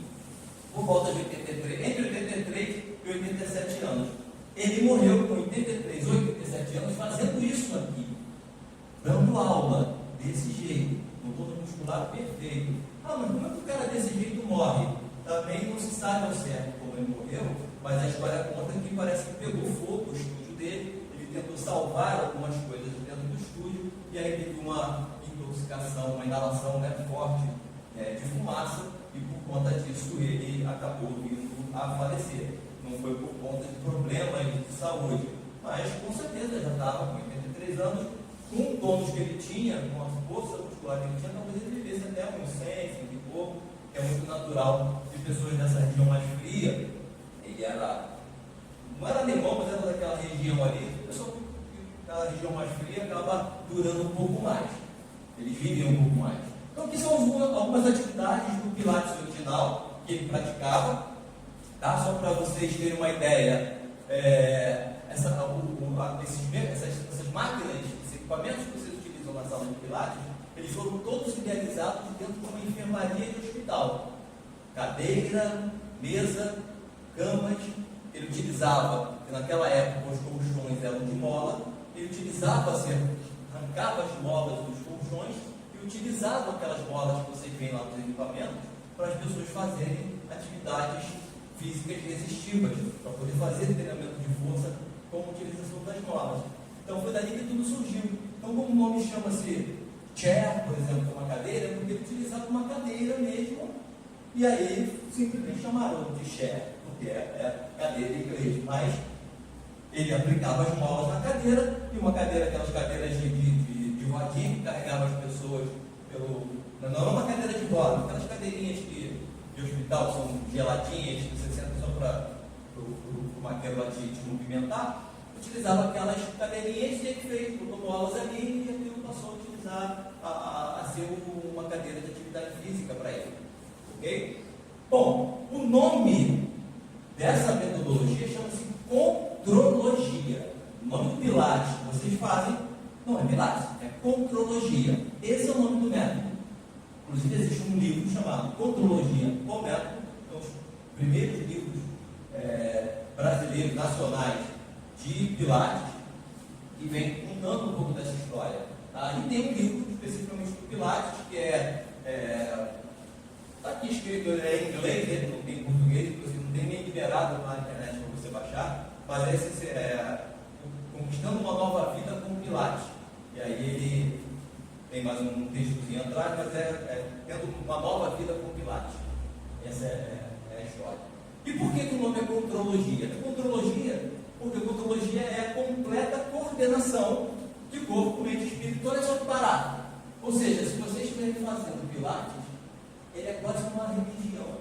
por volta de 83, entre 83 e 87 anos. Ele morreu com 83 ou 87 anos fazendo isso aqui, dando aula desse jeito, com todo muscular perfeito. Ah, mas como é que o cara desse jeito morre? Também não se sabe ao certo como ele morreu, mas a história conta que parece que pegou fogo o estúdio dele, ele tentou salvar algumas coisas dentro do estúdio, e aí teve uma intoxicação, uma inalação, né, forte de fumaça, e por conta disso ele acabou vindo a falecer. Não foi por conta de problemas de saúde, mas com certeza já estava com 83 anos, com o tônus que ele tinha, com a força muscular que ele tinha, talvez ele vivesse até uns 100 e pouco, que é muito natural de pessoas dessa região mais fria. Ele não era alemão, mas era daquela região ali. A pessoa daquela região mais fria acaba durando um pouco mais. Eles vivem um pouco mais. Então, aqui são algumas atividades do Pilates original que ele praticava. Tá? Só para vocês terem uma ideia, essas máquinas, esses equipamentos que vocês utilizam na sala de Pilates, eles foram todos idealizados dentro de uma enfermaria de hospital. Cadeira, mesa, camas. Ele utilizava, naquela época os colchões eram de mola, ele utilizava, arrancava as molas dos colchões e utilizava aquelas molas que vocês veem lá nos equipamentos para as pessoas fazerem atividades físicas resistivas, para poder fazer treinamento de força com a utilização das molas. Então foi dali que tudo surgiu. Então, como o nome chama-se chair, por exemplo, uma cadeira, porque ele utilizava uma cadeira mesmo, e aí simplesmente chamaram de chair, porque é cadeira em inglês, mas ele aplicava as molas na cadeira, e uma cadeira, aquelas cadeiras de rodinha que carregava as pessoas não é uma cadeira de roda, aquelas cadeirinhas de hospital são geladinhas, que você senta só para o maqueiro te movimentar. Utilizava aquelas cadeirinhas e ele fez, botou molas ali e aquilo passou a utilizar a ser uma cadeira de atividade física para ele. Ok? Bom, o nome dessa metodologia chama-se contrologia. O nome do Pilates que vocês fazem não é Pilates, é contrologia. Esse é o nome do método. Inclusive existe um livro chamado Contrologia, o método, é um dos primeiros livros brasileiros, nacionais, de Pilates, que vem contando um pouco dessa história. Tá? E tem um livro especificamente do Pilates, que está aqui escrito em inglês, ele não tem em português, inclusive não tem nem liberado na internet para você baixar, mas esse Conquistando uma Nova Vida com Pilates. E aí ele tem mais um textozinho atrás, mas tendo uma nova vida com Pilates. Essa é a história. E por que o nome é contrologia? É contrologia porque contrologia é a completa coordenação de corpo, mente e espírito. Olha só que barato. Ou seja, se vocês estiverem fazendo Pilates, ele é quase uma religião.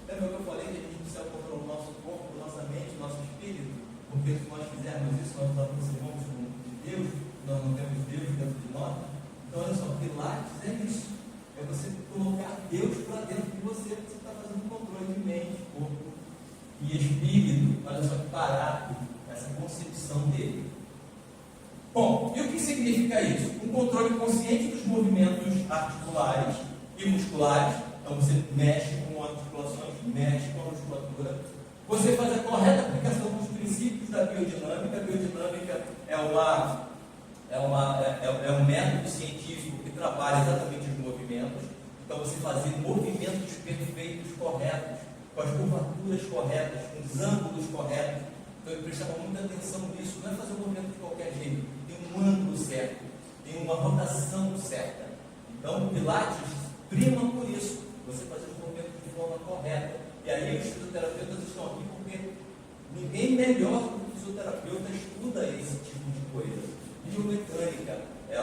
Lembra que eu falei que a gente precisa controlar o nosso corpo, nossa mente, nosso espírito? Porque se nós fizermos isso, nós nos aproximamos de Deus, nós não temos Deus dentro de nós. Então, olha só, Pilates é isso. É você colocar Deus para dentro de você está fazendo controle de mente, corpo e espírito. Olha só que barato essa concepção dele. Bom, e o que significa isso? Um controle consciente dos movimentos articulares e musculares. Então você mexe com articulações, mexe com a musculatura. Você faz a correta aplicação dos princípios da biodinâmica. A biodinâmica é um método científico que trabalha exatamente os movimentos. Então você fazer movimentos perfeitos, corretos, com as curvaturas corretas, com os ângulos corretos. Então eu prestava muita atenção nisso. Não é fazer um movimento de qualquer jeito. Tem um ângulo certo, tem uma rotação certa. Então o Pilates prima por isso. Você fazer os movimentos de forma correta. E aí os fisioterapeutas estão aqui porque ninguém melhor do que o fisioterapeuta estuda esse tipo de coisa. Biomecânica é a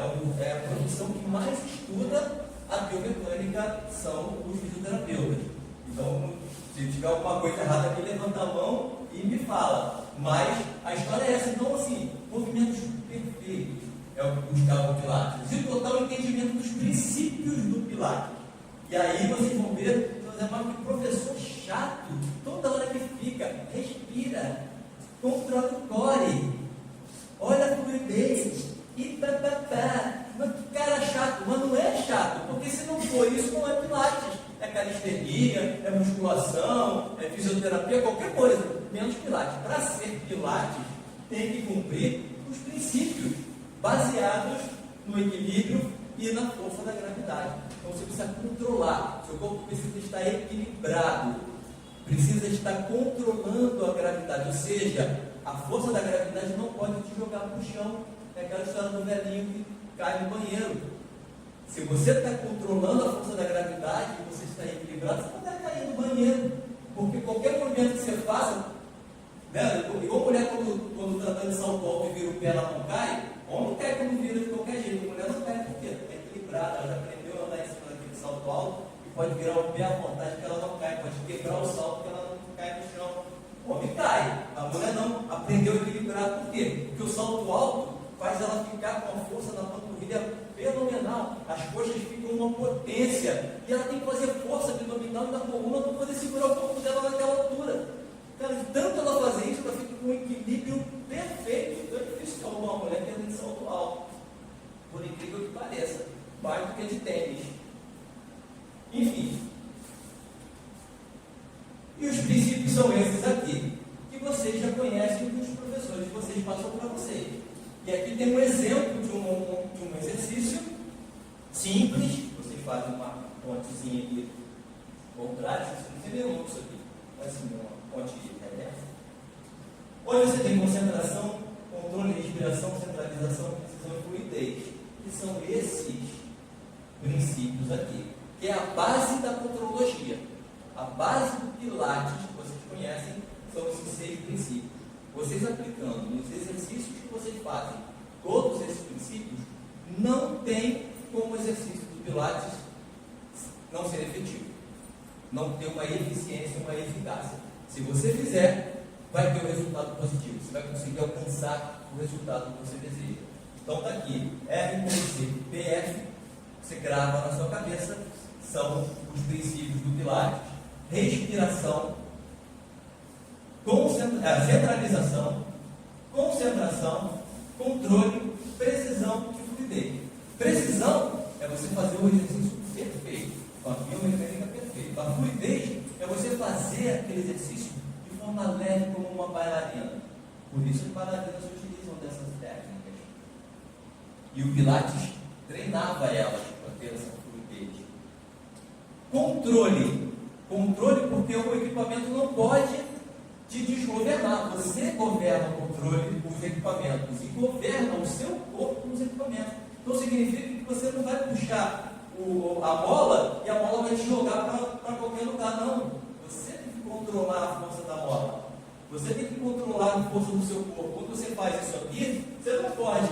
profissão que mais estuda a biomecânica, são os fisioterapeutas. Então, se tiver alguma coisa errada aqui, levanta a mão e me fala. Mas a história é essa. Então, assim, movimentos perfeitos, buscar o Pilates e o total entendimento dos princípios do Pilates. E aí vocês vão ver, que professor chato, toda hora que fica, respira, controla o core, olha a fluidez, e mas que cara chato, mas não é chato, porque se não for isso, não é Pilates, é calistenia, é musculação, é fisioterapia, qualquer coisa, menos Pilates. Para ser Pilates, tem que cumprir os princípios baseados no equilíbrio e na força da gravidade. Então você precisa controlar, seu corpo precisa estar equilibrado, precisa estar controlando a gravidade, ou seja, a força da gravidade não pode te jogar para o chão. É aquela história do velhinho que cai no banheiro. Se você está controlando a força da gravidade e você está equilibrado, você não vai cair no banheiro, porque qualquer movimento que você faça, né, igual mulher quando está dando salto alto e vira o pé, ela não cai. Homem cai quando vira de qualquer jeito, a mulher não cai porque é equilibrada, ela já aprendeu a andar em cima daquele salto alto e pode virar o pé à vontade que ela não cai, pode quebrar o salto que ela não cai no chão. O homem cai, a mulher não, aprendeu a equilibrar. Por quê? Porque o salto alto faz ela ficar com a força na panturrilha fenomenal, as coxas ficam uma potência, e ela tem que fazer força abdominal na coluna para poder segurar o corpo dela naquela altura. Cara, de tanto ela fazer isso, ela fica com um equilíbrio perfeito. Então é difícil que uma mulher que anda de salto alto, por incrível que pareça, mais do que de tênis. Enfim. E os princípios são esses aqui, que vocês já conhecem dos professores, que vocês passam para vocês. E aqui tem um exemplo de um exercício simples. Vocês fazem uma pontezinha aqui contrária, vocês não seria louco isso aqui, mas assim, uma ponte reversa. Onde você tem concentração, controle de respiração, centralização, precisão e fluidez. Que são esses princípios aqui, que é a base da contrologia. A base do Pilates, que vocês conhecem, são esses 6 princípios. Vocês aplicando nos exercícios que vocês fazem todos esses princípios, não tem como o exercício do Pilates não ser efetivo, não ter uma eficiência, uma eficácia. Se você fizer, vai ter um resultado positivo, você vai conseguir alcançar o resultado que você deseja. Então está aqui, RCC, PF, você grava na sua cabeça, são os princípios do Pilates: respiração, centralização, concentração, controle, precisão e fluidez. Precisão é você fazer o exercício perfeito, com a biomecânica perfeita. A fluidez é você fazer aquele exercício de forma leve, como uma bailarina. Por isso, os bailarinas utilizam dessas técnicas. E o Pilates treinava elas para ter essa fluidez. Controle porque o equipamento não pode te desgovernar. Você governa o controle, os equipamentos, e governa o seu corpo nos equipamentos. Então significa que você não vai puxar a bola e a bola vai te jogar para qualquer lugar. Não. Você tem que controlar a força da bola. Você tem que controlar a força do seu corpo. Quando você faz isso aqui, você não pode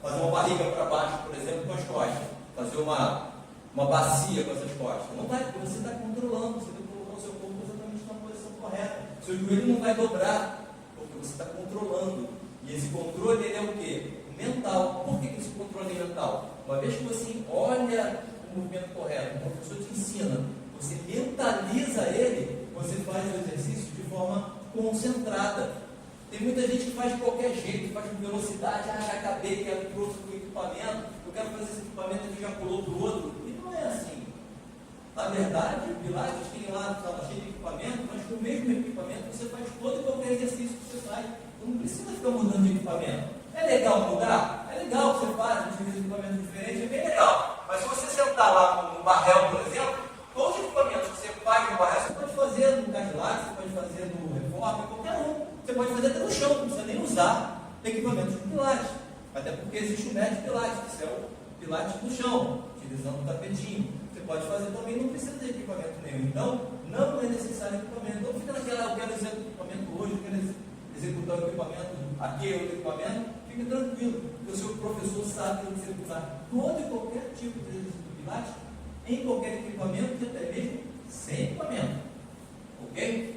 fazer uma barriga para baixo, por exemplo, com as costas. Fazer uma bacia com essas costas. Não vai, porque você está controlando, você está colocando o seu corpo exatamente na posição correta. Seu joelho não vai dobrar, porque você está controlando. E esse controle, ele é o quê? Mental. Por que esse controle é mental? Uma vez que você olha o movimento correto, o professor te ensina, você mentaliza ele, você faz o exercício de forma concentrada. Tem muita gente que faz de qualquer jeito, faz com velocidade, já acabei, quero trouxe o equipamento, eu quero fazer esse equipamento aqui, já pulou para o outro. E não é assim. Na verdade, o Pilates tem lá, cheio de equipamento, mas com o mesmo equipamento você faz todo e qualquer exercício que você faz. Então não precisa ficar mudando de equipamento. É legal mudar? É legal que você faz, utiliza equipamento diferente, é bem legal. Mas se você sentar lá no Barrel, por exemplo, todos os equipamentos que você faz no Barrel, você pode fazer no Cadillac, você pode fazer no Reforma, qualquer um. Você pode fazer até no chão, não precisa nem usar equipamentos de Pilates. Até porque existe o médio Pilates, que é o Pilates no chão, utilizando o tapetinho. Você pode fazer também, não precisa de equipamento nenhum. Então, não é necessário equipamento. Então, fica naquela, eu quero executar o equipamento hoje, eu quero executar o equipamento, aqui é o equipamento. Fique tranquilo, porque o seu professor sabe executar todo e qualquer tipo de exercício do Pilates, em qualquer equipamento, e até mesmo sem equipamento. Ok?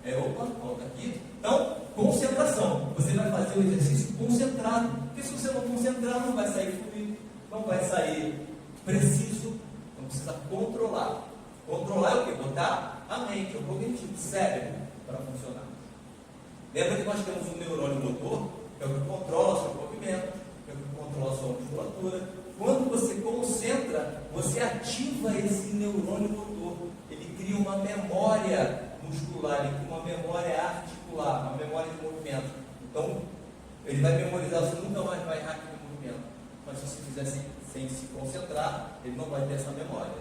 Opa, volta aqui. Então, concentração. fazer o exercício concentrado, porque se você não concentrar, não vai sair fluido, não vai sair preciso, então precisa controlar. Controlar é o quê? Botar a mente, o cognitivo, o cérebro, para funcionar. Lembra que nós temos um neurônio motor, que é o que controla o seu movimento, que é o que controla a sua musculatura. Quando você concentra, você ativa esse neurônio motor. Ele cria uma memória muscular, ele cria uma memória articular, uma memória de movimento. Então, ele vai memorizar, você nunca mais vai rápido no movimento. Mas se você fizer sem se concentrar, ele não vai ter essa memória.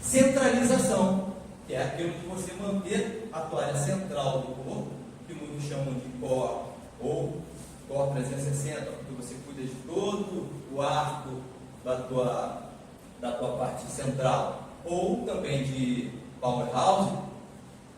Centralização, que é aquilo de você manter a tua área central do corpo, que muitos chamam de core, ou core 360, porque você cuida de todo o arco da tua parte central, ou também de powerhouse,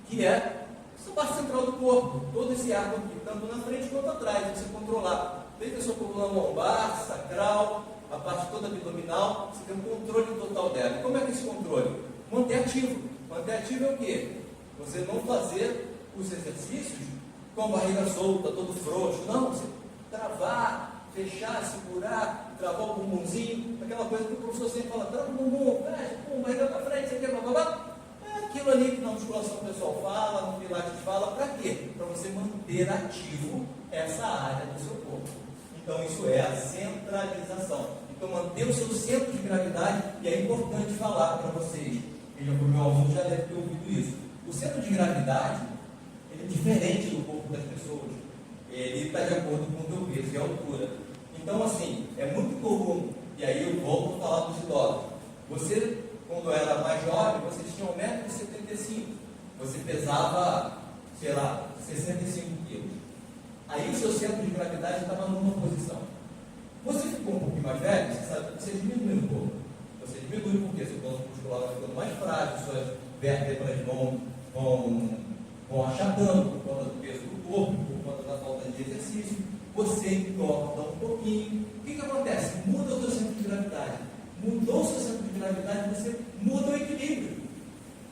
que é essa parte central do corpo, todo esse arco aqui, tanto na frente quanto atrás, você controlar, desde a sua coluna lombar, sacral, a parte toda abdominal, você tem um controle total dela. E como é que é esse controle? Manter ativo. Manter ativo é o quê? Você não fazer os exercícios com a barriga solta, todo frouxo. Não, você travar, fechar, segurar, travar o bumbumzinho, aquela coisa que o professor sempre fala, trava o bumbum, fecha, barriga para frente, você quer babá. É aquilo ali que na musculação o pessoal fala, no Pilates fala, para quê? Para você manter ativo essa área do seu corpo. Então isso é a centralização. Então manter o seu centro de gravidade, e é importante falar para vocês, quem já foi meu aluno já deve ter ouvido isso. O centro de gravidade, ele é diferente do corpo das pessoas. Ele está de acordo com o teu peso e a altura. Então assim, é muito comum, e aí eu volto a falar dos idosos. Você, quando era mais jovem, você tinha 1,75 m. Você pesava, sei lá, 65 kg. Aí o seu centro de gravidade estava numa posição. Você ficou um pouquinho mais velho, você sabe que você diminui um pouco. Você diminui porque seu tônus muscular vai ficando mais frágil, suas vértebras vão achatando por conta do peso do corpo, por conta da falta de exercício. Você engorda um pouquinho. O que acontece? Muda o seu centro de gravidade. Mudou o seu centro de gravidade, você muda o equilíbrio.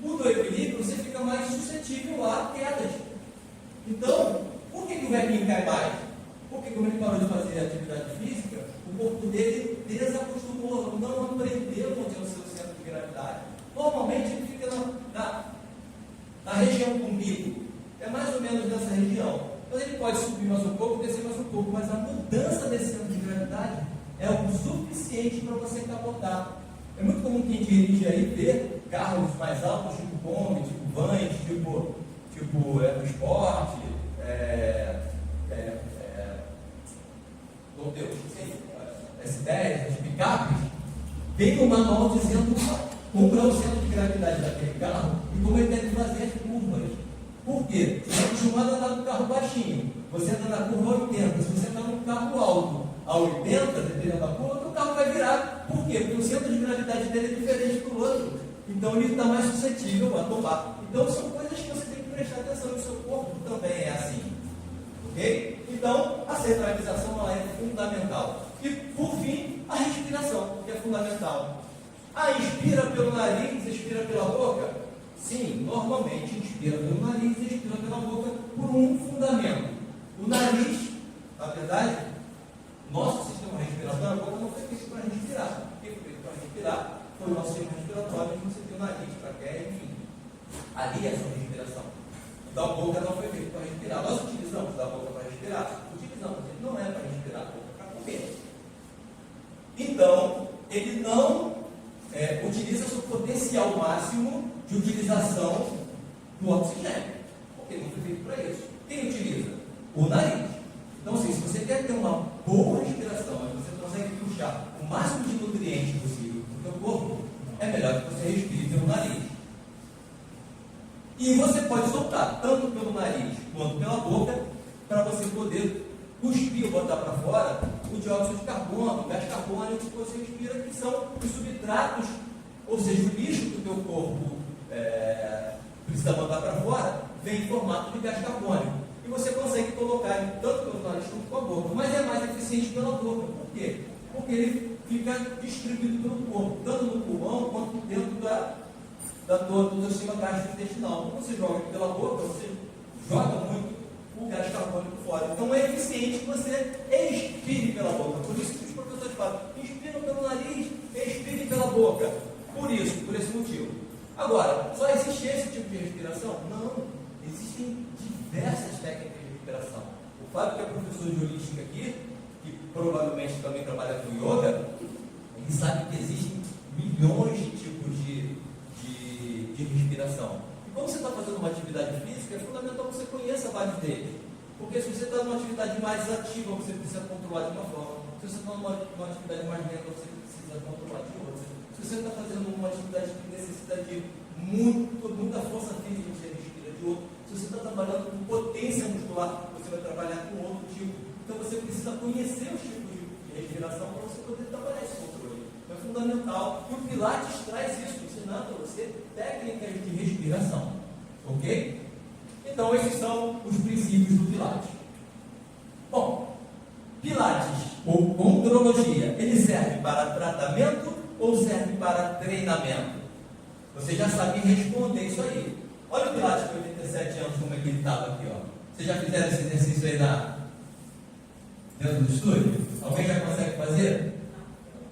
Muda o equilíbrio, você fica mais suscetível a quedas. Então, por que o velhinho cai mais? Porque como ele parou de fazer atividade física, o corpo dele desacostumou, não aprendeu onde é o seu centro de gravidade. Normalmente ele fica na região do umbigo, é mais ou menos nessa região. Mas ele pode subir mais um pouco, descer mais um pouco, mas a mudança desse centro de gravidade é o suficiente para você capotar. É muito comum quem dirige aí ver carros mais altos, tipo Kombi, tipo vans, tipo do esporte, S10, as picapes, tem um manual dizendo como é o centro de gravidade daquele carro e como ele deve fazer as curvas. Por quê? Você está acostumado a andar no carro baixinho, você anda na curva 80, se você está no carro alto a 80, dependendo da curva, o carro vai virar. Por quê? Porque o centro de gravidade dele é diferente do outro, então ele está mais suscetível a tombar. Então são coisas que você tem que prestar atenção, no seu corpo também é assim. Ok? Então, a centralização ela é fundamental. E, por fim, a respiração, que é fundamental. Inspira pelo nariz, expira pela boca? Sim, normalmente inspira pelo nariz e expira pela boca por um fundamento. O nariz, na verdade, nosso sistema respiratório, a boca não foi feito para respirar. O que foi feito para respirar? Foi o nosso sistema respiratório, que você tem o nariz, traqueia, enfim. Ali é a sua respiração. Então a boca não foi feita para respirar. Nós utilizamos a boca para respirar? Utilizamos, ele não é para respirar, a boca é para comer. Então, ele não utiliza o seu potencial máximo de utilização do oxigênio, porque ele não foi feito para isso. Quem utiliza? O nariz. Então, assim, se você quer ter uma boa respiração, mas você consegue puxar o máximo de nutrientes possível do seu corpo, é melhor que você respire pelo nariz. E você pode soltar tanto pelo nariz quanto pela boca para você poder cuspir ou botar para fora o dióxido de carbono, o gás carbônico que você respira, que são os substratos, ou seja, o lixo que o teu corpo precisa botar para fora, vem em formato de gás carbônico. E você consegue colocar ele tanto pelo nariz quanto com a boca, mas é mais eficiente pela boca. Por quê? Porque ele fica distribuído pelo corpo, tanto no pulmão quanto dentro do sistema gastrointestinal. Quando você joga pela boca, você joga muito o gás carbônico fora. Então é eficiente que você expire pela boca. Por isso que os professores falam, inspiram pelo nariz, expire pela boca. Por esse motivo. Agora, só existe esse tipo de respiração? Não. Existem diversas técnicas de respiração. O Fábio, que é professor de holística aqui, que provavelmente também trabalha com yoga, ele sabe que existem milhões de tipos de respiração. E quando você está fazendo uma atividade física, é fundamental que você conheça vários deles. Porque se você está numa atividade mais ativa, você precisa controlar de uma forma. Se você está numa atividade mais lenta, você precisa controlar de outra. Se você está fazendo uma atividade que necessita de muita força física, você respira de outro. Se você está trabalhando com potência muscular, você vai trabalhar com outro tipo. Então você precisa conhecer os tipos de respiração para você poder trabalhar esse controle. Então é fundamental. E o Pilates traz isso, ensinando a você técnicas de respiração. Ok? Então esses são os princípios do Pilates. Bom, Pilates ou condrologia, ele serve para tratamento ou serve para treinamento? Você já sabe responder isso aí. Olha o Pilates com 87 anos, como é que ele estava aqui, ó. Vocês já fizeram esse exercício aí dentro do estúdio? Alguém já consegue fazer?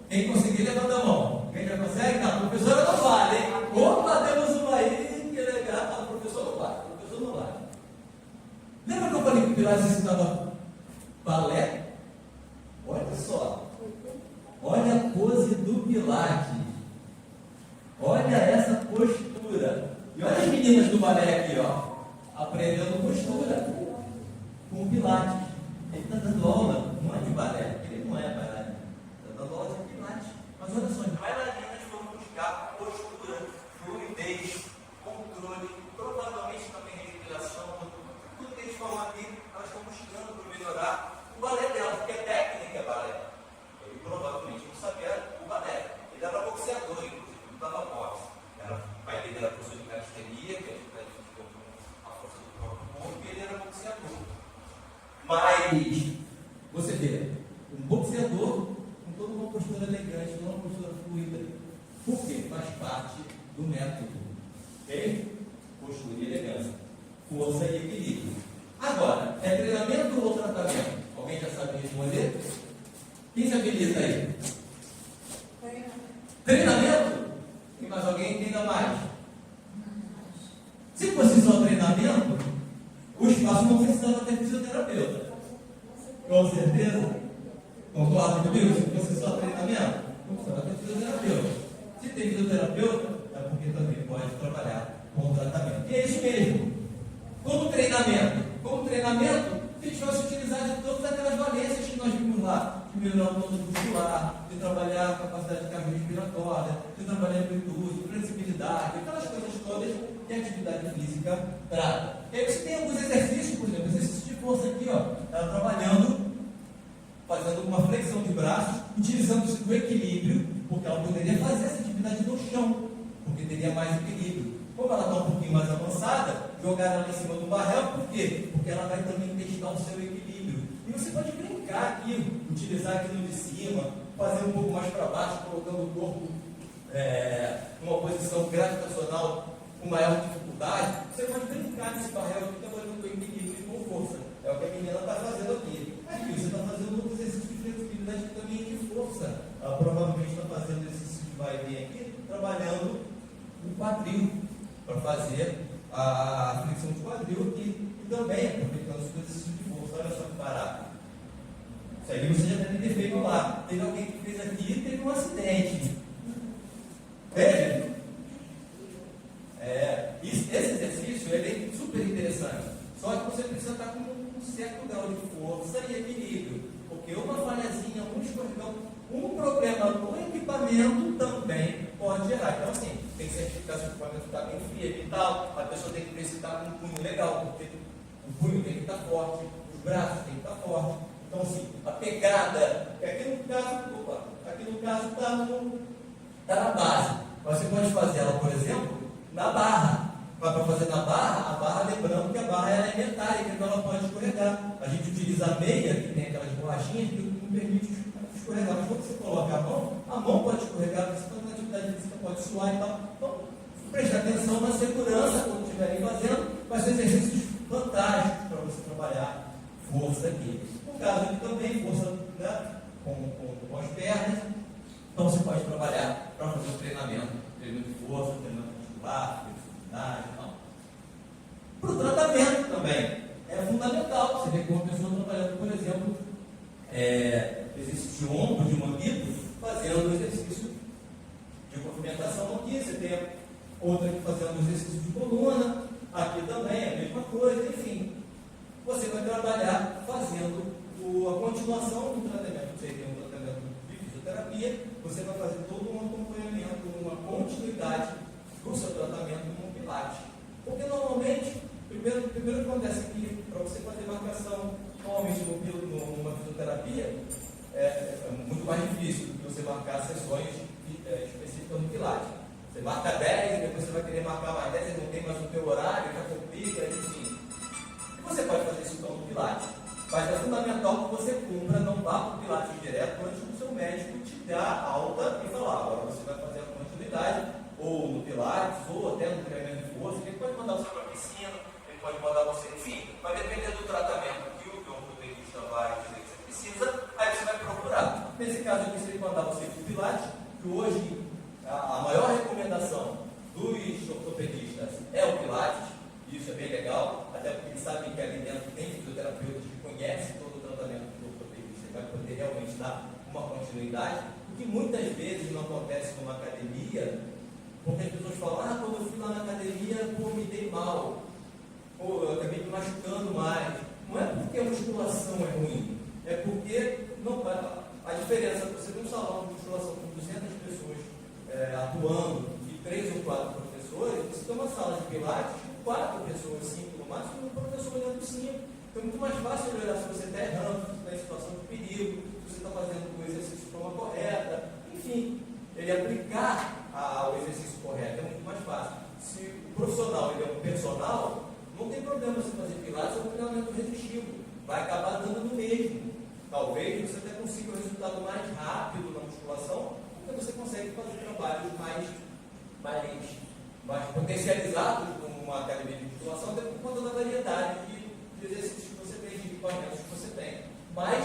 Quem conseguir, levanta a mão. Quem já consegue? Não, a professora não vale, hein? Opa, temos uma aí, que legal. A professora não vale, a professora não vale. Lembra que eu falei que o Pilates ensinava balé? Olha só. Olha a pose do Pilates. Olha essa postura. E olha as meninas do balé aqui, ó. Aprendendo postura. Com o Pilates. Ele está dando aula, não é de balé, ele não é bailarino. Está dando aula de Pilates. Mas olha só, as bailarinas vão buscar postura, fluidez, controle, provavelmente também respiração. Tudo que eles falam aqui, elas estão buscando para melhorar o balé dela, porque a técnica é balé. Ele provavelmente não sabia o balé. Ele era boxeador, inclusive, não estava boxe. O pai dele era professor de calistenia, que é a força do próprio corpo, e ele era boxeador. Mas, você vê, um boxeador com toda uma postura elegante, uma postura fluida. Por quê? Faz parte do método. Ok? Postura e elegância. Força e equilíbrio. Agora, é treinamento ou tratamento? Alguém já sabe responder? Quem se habilita aí? Treinamento? E mais alguém entenda mais? Se fosse só treinamento, o espaço não precisava ter fisioterapeuta. Com certeza? Concorda comigo? Se fosse só treinamento, não precisava ter fisioterapeuta. Se tem fisioterapeuta, é porque também pode trabalhar com tratamento. E é isso mesmo. Como treinamento, a gente vai se utilizar de todas aquelas valências que nós vimos lá. De melhorar o plano muscular, de trabalhar a capacidade cardiorrespiratória, de trabalhar a amplitude, flexibilidade, aquelas coisas todas que a atividade física trata. E aí você tem alguns exercícios, por exemplo, exercício de força aqui, ó, ela trabalhando, fazendo uma flexão de braços, utilizando-se do equilíbrio, porque ela poderia fazer essa atividade no chão, porque teria mais equilíbrio. Como ela está um pouquinho mais avançada, jogar ela em cima do barrel, por quê? Porque ela vai também testar o seu equilíbrio. E você pode brincar aqui, utilizar aquilo de cima, fazer um pouco mais para baixo, colocando o corpo numa posição gravitacional com maior dificuldade. Você pode brincar nesse barrel aqui, trabalhando com equilíbrio e com força. É o que a menina está fazendo aqui. Aqui você está fazendo um exercício de flexibilidade e também de força. Ela provavelmente está fazendo exercício de vai e vem aqui, trabalhando o quadril, para fazer a flexão de quadril aqui. E também aproveitando os exercícios de força. Olha só que barato. Isso aí você já deve ter feito lá. Teve alguém que fez aqui e teve um acidente. Teve? Esse exercício ele é super interessante. Só que você precisa estar com um certo grau de força e equilíbrio. Porque uma falhazinha, um escorregão, um problema no equipamento também pode gerar. Então, assim, tem que certificar se o equipamento está bem firme e tal. A pessoa tem que ver se está com um punho legal, porque o punho tem que estar forte, os braços têm que estar fortes. Então, assim, a pegada, aqui no caso está na base. Você pode fazer ela, por exemplo, na barra. Mas para fazer na barra, a barra, lembrando que a barra ela é metálica, então ela pode escorregar. A gente utiliza a meia, que tem aquelas borrachinhas, que não permite escorregar. Mas quando você coloca a mão pode escorregar, você está na atividade física, pode suar e tal. Então, prestar atenção na segurança quando estiverem fazendo, mas são exercícios fantásticos para você trabalhar Então você pode trabalhar para fazer o treinamento de força, treinamento muscular, flexibilidade e tal. Para o tratamento também é fundamental. Você vê que uma pessoa trabalhando, por exemplo, exercício de ombro, de mamilo, fazendo exercício de movimentação aqui, você tem outra aqui fazendo exercício de coluna, aqui também é a mesma coisa, enfim. Você vai trabalhar fazendo a continuação do tratamento. Você tem um tratamento de fisioterapia, você vai fazer todo um acompanhamento, uma continuidade do seu tratamento com o Pilates. Porque normalmente, primeiro que acontece aqui, para você fazer marcação, normalmente numa fisioterapia, é muito mais difícil do que você marcar sessões específicas no Pilates. Você marca 10 e depois você vai querer marcar mais 10 e não tem mais o teu horário, já complica, enfim. E você pode fazer isso então no Pilates, mas é fundamental que você cumpra, não vá para o Pilates direto antes do seu médico te dar alta e falar, agora você vai fazer a continuidade, ou no Pilates, ou até no treinamento de força, ele pode mandar você para a piscina, ele pode mandar você, enfim, vai depender do tratamento que o ortopedista vai dizer que você precisa, aí você vai procurar. Nesse caso aqui, se ele mandar você para o Pilates, que hoje a maior recomendação dos ortopedistas é o Pilates, isso é bem legal, até porque eles sabem que ali dentro tem fisioterapeutas que conhecem todo o tratamento do ortopedista e vai poder realmente dar uma continuidade, o que muitas vezes não acontece numa academia, porque as pessoas falam, quando eu fui lá na academia, me dei mal, eu acabei me machucando mais. Não é porque a musculação é ruim, é porque a diferença, você tem um salão de musculação com 200 pessoas atuando e 3 ou 4 professores, você tem uma sala de pilates com 4 pessoas, 5 no máximo, e um professor olhando 5. Então é muito mais fácil olhar se você está errando, se você está em situação de perigo, se você está fazendo o exercício de forma correta, enfim, ele aplicar o exercício correto é muito mais fácil. Se o profissional ele é um personal, não tem problema você fazer pilates ou um treinamento resistivo, vai acabar dando no mesmo. Talvez você até consiga um resultado mais rápido na musculação, porque você consegue fazer trabalhos mais potencializados numa academia de musculação, até por conta da variedade de exercícios que você tem, de equipamentos que você tem. Mas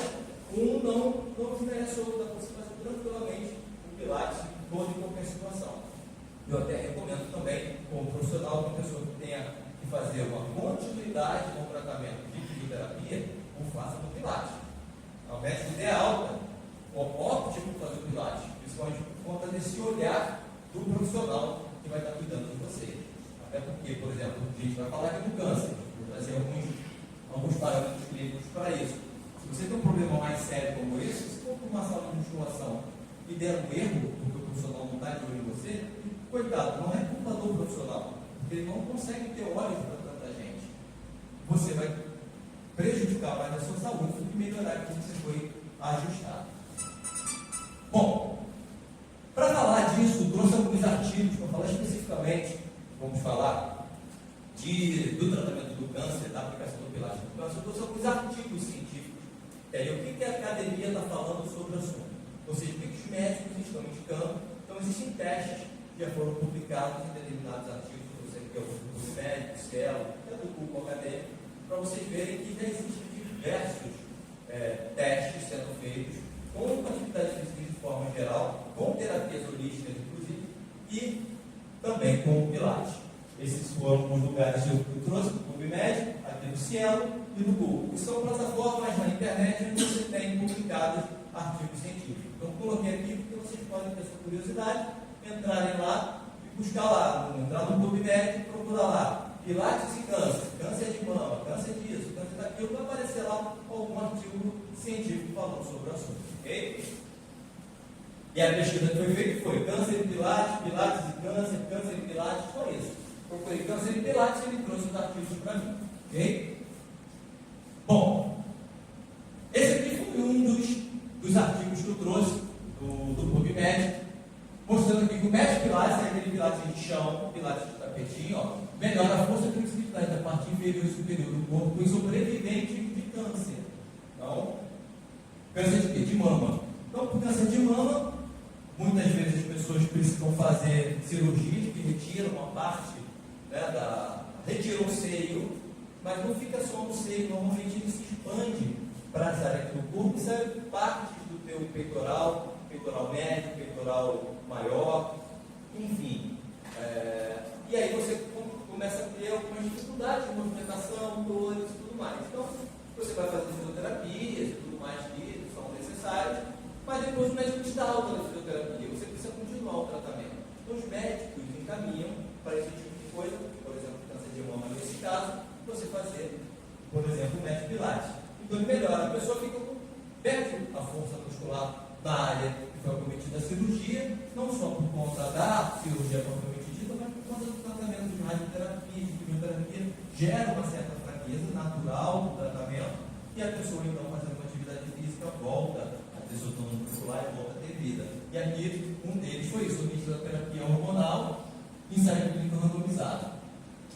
um não merece outro, dá para você fazer tranquilamente o pilates em toda e qualquer situação. Eu até recomendo também, como profissional, uma pessoa que tenha que fazer uma continuidade no tratamento de fisioterapia, o faça no pilates. Ao médico ideal, opte por fazer o pilates, principalmente por conta desse olhar do profissional que vai estar cuidando de você. Até porque, por exemplo, a gente vai falar aqui do câncer, vou trazer alguns parâmetros clínicos para isso. Se você tem um problema mais sério como esse, se for para uma sala de musculação e der um erro, porque o profissional não está de olho em você, coitado, não é culpa do profissional, porque ele não consegue ter olhos para tanta gente. Você vai prejudicar mais a sua saúde do que melhorar aquilo que você foi ajustado. Bom, para falar disso, trouxe alguns artigos, para falar especificamente, vamos falar do tratamento do câncer, da aplicação do pilates do câncer, eu trouxe alguns artigos científicos. E aí, o que a academia está falando sobre o assunto? Ou seja, o que os médicos estão indicando. Então, existem testes que já foram publicados em determinados artigos, você que é o médico, o Cielo, é do Google acadêmico, para vocês verem que já existem diversos testes sendo feitos com atividades físicas de forma geral, com terapias holísticas, inclusive, e também com o Pilates. Esses foram os lugares que eu trouxe do PubMed, aqui do Cielo e do Google, que são plataformas na internet onde você tem publicados artigos científicos. Então, coloquei aqui porque vocês podem ter essa curiosidade, entrarem lá e buscar lá, entrar no PubMed e procurar lá. Pilates e câncer, câncer de mama, câncer disso, câncer daquilo, vai aparecer lá algum artigo científico falando sobre o assunto, ok? E a pesquisa que foi feita foi câncer e pilates, pilates e câncer e pilates, só isso. Procurei câncer e pilates e ele trouxe os artigos para mim, ok? Bom, esse aqui foi um dos artigos que eu trouxe do PubMed, mostrando aqui que o método pilates é aquele pilates de chão, pilates de tapetinho, ó, melhora a força e flexibilidade da parte inferior e superior do corpo em sobrevivente de câncer. Então, câncer de quê? De mama. Então, por câncer de mama, muitas vezes as pessoas precisam fazer cirurgias que retiram uma parte, retiram o seio, mas não fica só no seio, normalmente ele se expande para as áreas do corpo e sai partes do teu peitoral, peitoral médio, peitoral maior, enfim. E aí você começa a ter algumas dificuldades de movimentação, dores e tudo mais. Então, você vai fazer fisioterapias e tudo mais que são necessárias, mas depois o médico te dá alta na fisioterapia, você precisa continuar o tratamento. Então, os médicos encaminham para esse tipo de coisa, por exemplo, câncer de mama nesse caso, você fazer, por exemplo, o médico pilates. Então, ele melhora, a pessoa perde a força muscular na área que foi acometida a cirurgia, não só por conta da cirurgia propriamente dita, mas por conta do tratamento de radioterapia, de quimioterapia, gera uma certa fraqueza natural do tratamento, e a pessoa, então, fazendo uma atividade física, volta a ter seu tônus muscular e volta a ter vida. E aqui, um deles foi isso, a fisioterapia hormonal, ensaio clínico randomizado.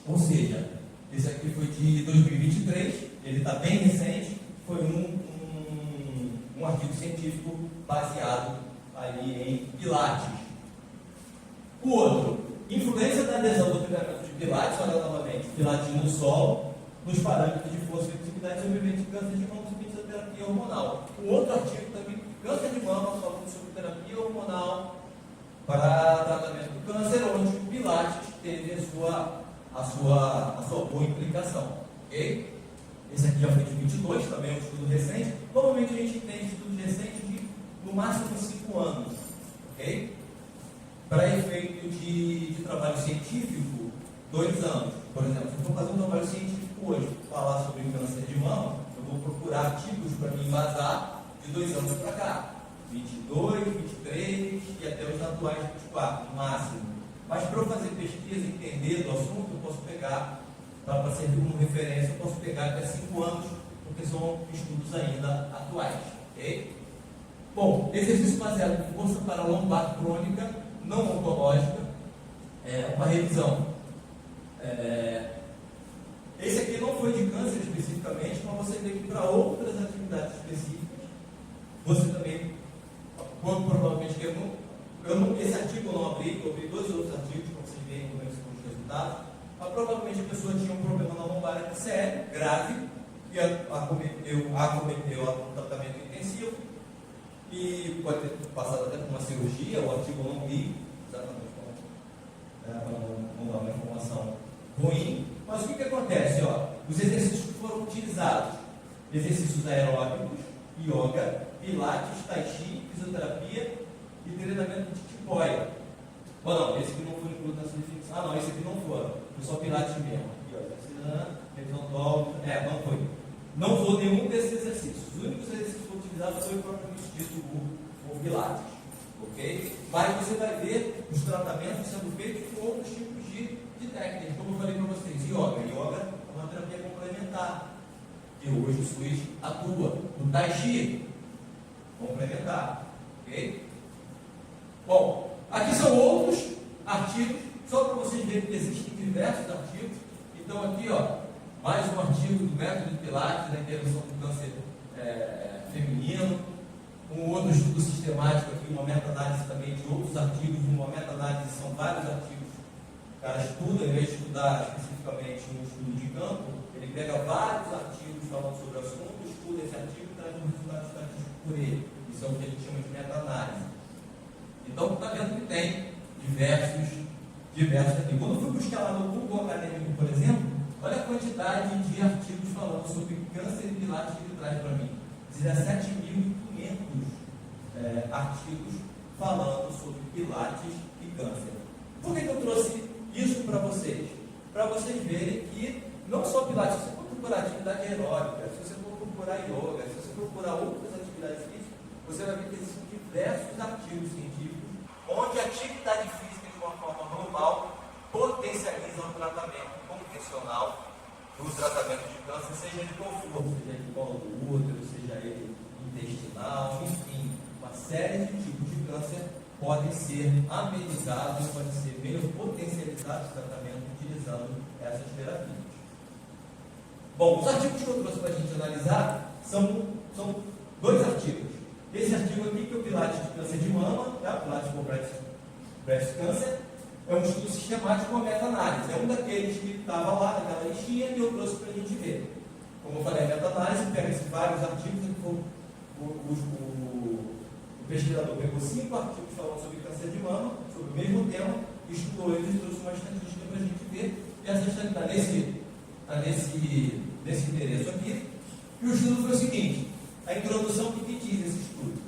Ou seja, esse aqui foi de 2023, ele está bem recente, foi um artigo científico baseado ali em Pilates. O outro, influência da adesão do treinamento de Pilates, olha novamente, Pilates no solo, nos parâmetros de força e flexibilidade sobrevivente de câncer de mama e fisioterapia hormonal. O outro artigo também, câncer de mama, falando sobre terapia hormonal para tratamento do câncer, onde o Pilates teve a sua boa implicação. Ok? Esse aqui já foi de 22, também é um estudo recente. Normalmente a gente tem estudos recentes de no máximo 5 anos. Ok? Para efeito de trabalho científico, 2 anos. Por exemplo, se eu for fazer um trabalho científico hoje, falar sobre câncer de mama, eu vou procurar artigos para me embasar de 2 anos para cá. 22, 23 e até os atuais 24, no máximo. Mas para eu fazer pesquisa e entender do assunto, eu posso pegar, para servir como referência, eu posso pegar até 5 anos, porque são estudos ainda atuais. Ok? Bom, exercício baseado em força para lombar crônica, não oncológica, uma revisão. Esse aqui não foi de câncer especificamente, mas você vê que para outras atividades específicas, você também, provavelmente, esse artigo eu não abri, eu abri 2 outros artigos para vocês verem como é que são os resultados, mas provavelmente a pessoa tinha um problema na lombar sério, grave, e acometeu o tratamento intensivo, e pode ter passado até por uma cirurgia, o artigo eu não li, exatamente para não dar uma informação ruim, mas o que acontece? Os exercícios que foram utilizados, exercícios aeróbicos, yoga, pilates, tai chi, fisioterapia e treinamento de tipóia. Ou não, esse aqui não foi incluído nessa definição. Não, esse aqui não foi só pilates mesmo. Não foi. Não usou nenhum desses exercícios. Os únicos exercícios que foram utilizados foi propriamente dito o pilates. Ok? Mas você vai ver os tratamentos sendo feitos com outros tipos de técnicas. Como eu falei para vocês, yoga. Yoga é uma terapia complementar. Que hoje o SUS atua. O tai chi, complementar. Ok? Bom, aqui são outros artigos, só para vocês verem que existem diversos artigos. Então aqui, mais um artigo do método de Pilates, da intervenção do câncer feminino, um outro estudo sistemático aqui, uma meta-análise também de outros artigos, uma meta-análise são vários artigos. O cara estuda, em vez de estudar especificamente um estudo de campo, ele pega vários artigos falando sobre o assunto, estuda esse artigo e traz um resultado estatístico por ele. Isso é o que a gente chama de meta-análise. Então, está vendo que tem diversos aqui. Quando eu fui buscar lá no Google Acadêmico, por exemplo, olha a quantidade de artigos falando sobre câncer e pilates que ele traz para mim. 17.500 artigos falando sobre pilates e câncer. Por que eu trouxe isso para vocês? Para vocês verem que não só pilates, se você for procurar atividade aeróbica, se você for procurar yoga, se você for procurar outras atividades físicas, você vai ver que existem diversos artigos científicos onde a atividade física de uma forma normal potencializa o tratamento convencional do tratamento de câncer, seja ele qual for, seja ele colo do útero, seja ele intestinal, enfim, uma série de tipos de câncer podem ser amenizados, podem ser meio potencializados o tratamento utilizando essas terapias. Bom, os artigos que eu trouxe para a gente analisar são 2 artigos. Esse artigo aqui, que é o Pilates de câncer de mama, Pilates for breast cancer, é um estudo sistemático com meta-análise. É um daqueles que estava lá naquela listinha e eu trouxe para a gente ver. Como eu falei, a meta-análise pega esses vários artigos, que foram o O pesquisador pegou 5 artigos falando sobre câncer de mama, sobre o mesmo tema, estudou eles e trouxe uma estatística para a gente ver. E essa estatística está nesse endereço aqui. E o estudo foi o seguinte: a introdução que diz esse estudo.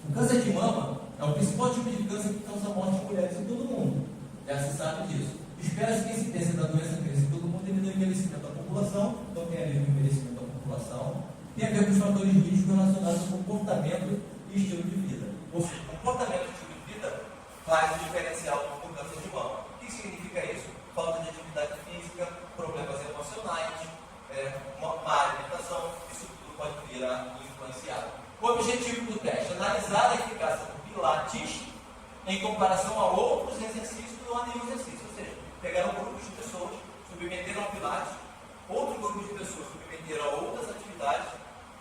O câncer de mama é o principal tipo de câncer que causa morte de mulheres em todo o mundo. Já se sabe disso. Espera-se que a incidência da doença cresça em todo o mundo devido ao envelhecimento da população. Então tem ali o envelhecimento da população. Tem a ver com os fatores de risco relacionados ao comportamento e estilo de vida. Ou seja, comportamento e estilo de vida faz o diferencial do câncer de mama. O que significa isso? Falta de atividade física, problemas emocionais, uma má alimentação, isso tudo pode vir a influenciar. O objetivo do teste é analisar a eficácia do Pilates em comparação a outros exercícios do anel exercício. Ou seja, pegaram um grupo de pessoas, submeteram ao Pilates, outro grupo de pessoas submeteram a outras atividades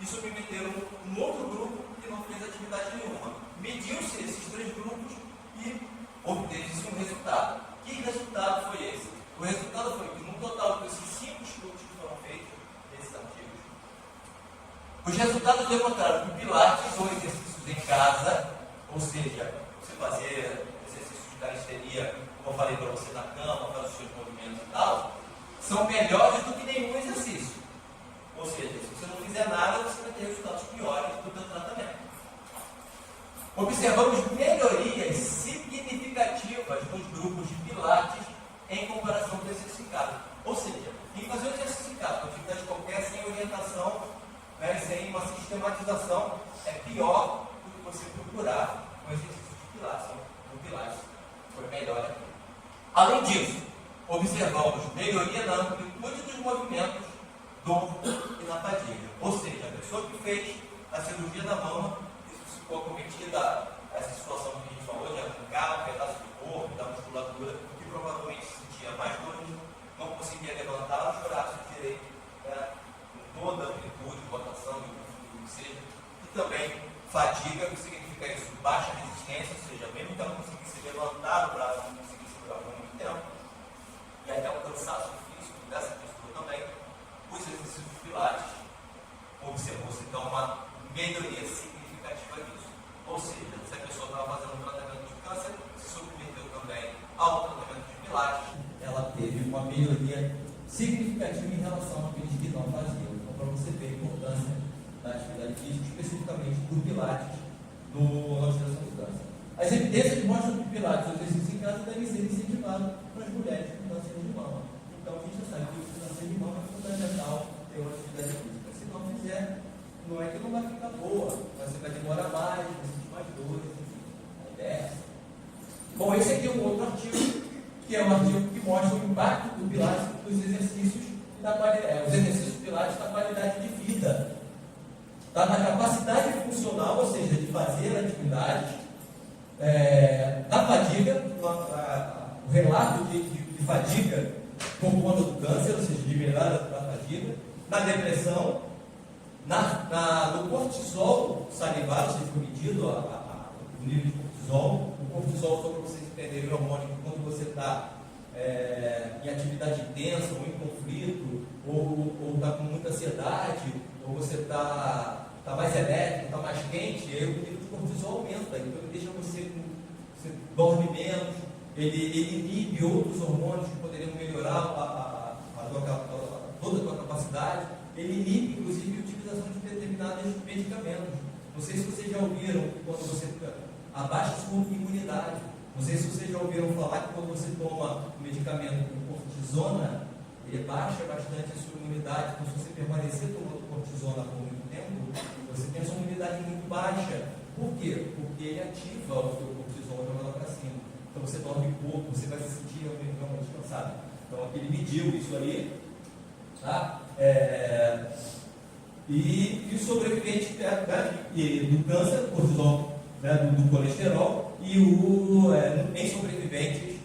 e submeteram um outro grupo que não fez atividade nenhuma. Mediu-se esses 3 grupos e obteve-se um resultado. Que resultado foi esse? O resultado foi que, no total desses 5 estudos que foram feitos, nesses artigos, os resultados demonstraram que o Pilates ou exercícios em casa, ou seja, você fazer exercícios de calistenia, como eu falei para você na cama, fazer os seus movimentos e tal, são melhores do que nenhum exercício. Ou seja, se você não fizer nada, você vai ter resultados piores do seu tratamento. Observamos melhorias significativas nos grupos de Pilates em comparação com o exercício em casa. Ou seja, quem fazer o exercício em casa, uma atividade qualquer, sem orientação, sem uma sistematização, é pior do que você procurar um exercício de Pilates. O Pilates foi melhor aqui. Além disso, observamos melhoria na amplitude dos movimentos, dor e na fadiga. Ou seja, a pessoa que fez a cirurgia da mama, isso ficou cometida essa situação que a gente falou, de arrancar um pedaço do corpo, da musculatura, que provavelmente sentia mais dores, não conseguia levantar os braços direito, com toda a amplitude, rotação, o que seja. E também fadiga, o que significa isso? Baixa resistência, ou seja, mesmo que ela conseguisse levantar o braço, não conseguisse segurar por muito tempo, e até um cansaço físico dessa pessoa também, os exercícios de Pilates observou-se então uma melhoria significativa disso. Ou seja, se a pessoa estava fazendo um tratamento de câncer, se submeteu também ao tratamento de Pilates, ela teve uma melhoria significativa em relação àqueles que não faziam. Então, para você ver a importância da atividade física, especificamente do Pilates, na utilização do câncer. As evidências mostram que o Pilates, o exercício em casa, deve ser incentivado para as mulheres com câncer de mama. Então, a gente já sabe que o câncer de mama é fundamental ter uma atividade física. Se não fizer, não é que não vai ficar boa, mas você vai demorar mais, vai sentir mais dores, enfim. A ideia é essa. Bom, esse aqui é um outro artigo, que é um artigo que mostra o impacto do Pilates nos exercícios da qualidade, os exercícios do Pilates na qualidade de vida. Tá? Na capacidade funcional, ou seja, de fazer atividades, na fadiga, o relato de fadiga por conta do câncer, ou seja, de melhora da fadiga, na depressão, no cortisol salivar, ou seja, foi medido o nível de cortisol. O cortisol, só para vocês entenderem, é o hormônio que quando você está em atividade intensa, ou em conflito, ou está com muita ansiedade, ou você está mais elétrico, está mais quente, aí o nível de cortisol aumenta, então ele deixa você dorme menos, ele inibe outros hormônios que poderiam melhorar toda a tua capacidade, ele inibe inclusive a utilização de determinados medicamentos. Não sei se vocês já ouviram que quando você abaixa a sua imunidade, não sei se vocês já ouviram falar que quando você toma um medicamento com cortisona, ele baixa bastante a sua imunidade. Então, se você permanecer tomando cortisona por muito tempo, você tem a sua imunidade muito baixa. Por quê? Porque ele ativa o seu cortisol de lá para cima. Então você dorme pouco, você vai se sentir realmente cansado. Então aqui ele mediu isso aí, tá? E o sobrevivente do câncer, do cortisol, do colesterol, e em sobreviventes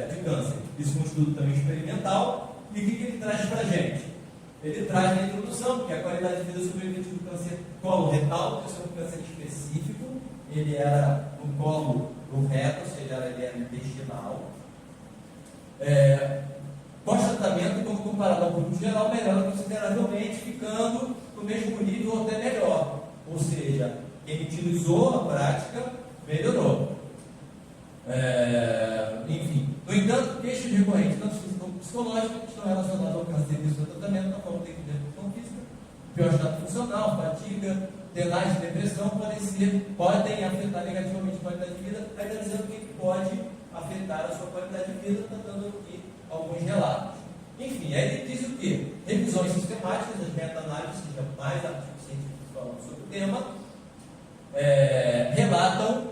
de câncer. Isso é um estudo também experimental. E o que ele traz para a gente? Ele traz na introdução que a qualidade de vida sobrevivente do câncer colo retal, que é um câncer específico, ele era no colo do reto, ou seja, ele era intestinal. Pós-tratamento, quando comparado ao grupo geral, melhora consideravelmente, ficando no mesmo nível ou até melhor. Ou seja, Quem utilizou a prática melhorou. Enfim, no entanto, queixas recorrentes, tanto física como psicológica, estão relacionadas ao câncer e seu tratamento, na forma de depressão física, pior estado funcional, fadiga, tenaz de depressão, podem afetar negativamente a qualidade de vida. Está dizendo que pode afetar a sua qualidade de vida, está dando aqui alguns relatos. Enfim, aí ele diz o quê? Revisões sistemáticas, as meta-análises, que já mais artigos científicos falando sobre o tema, relatam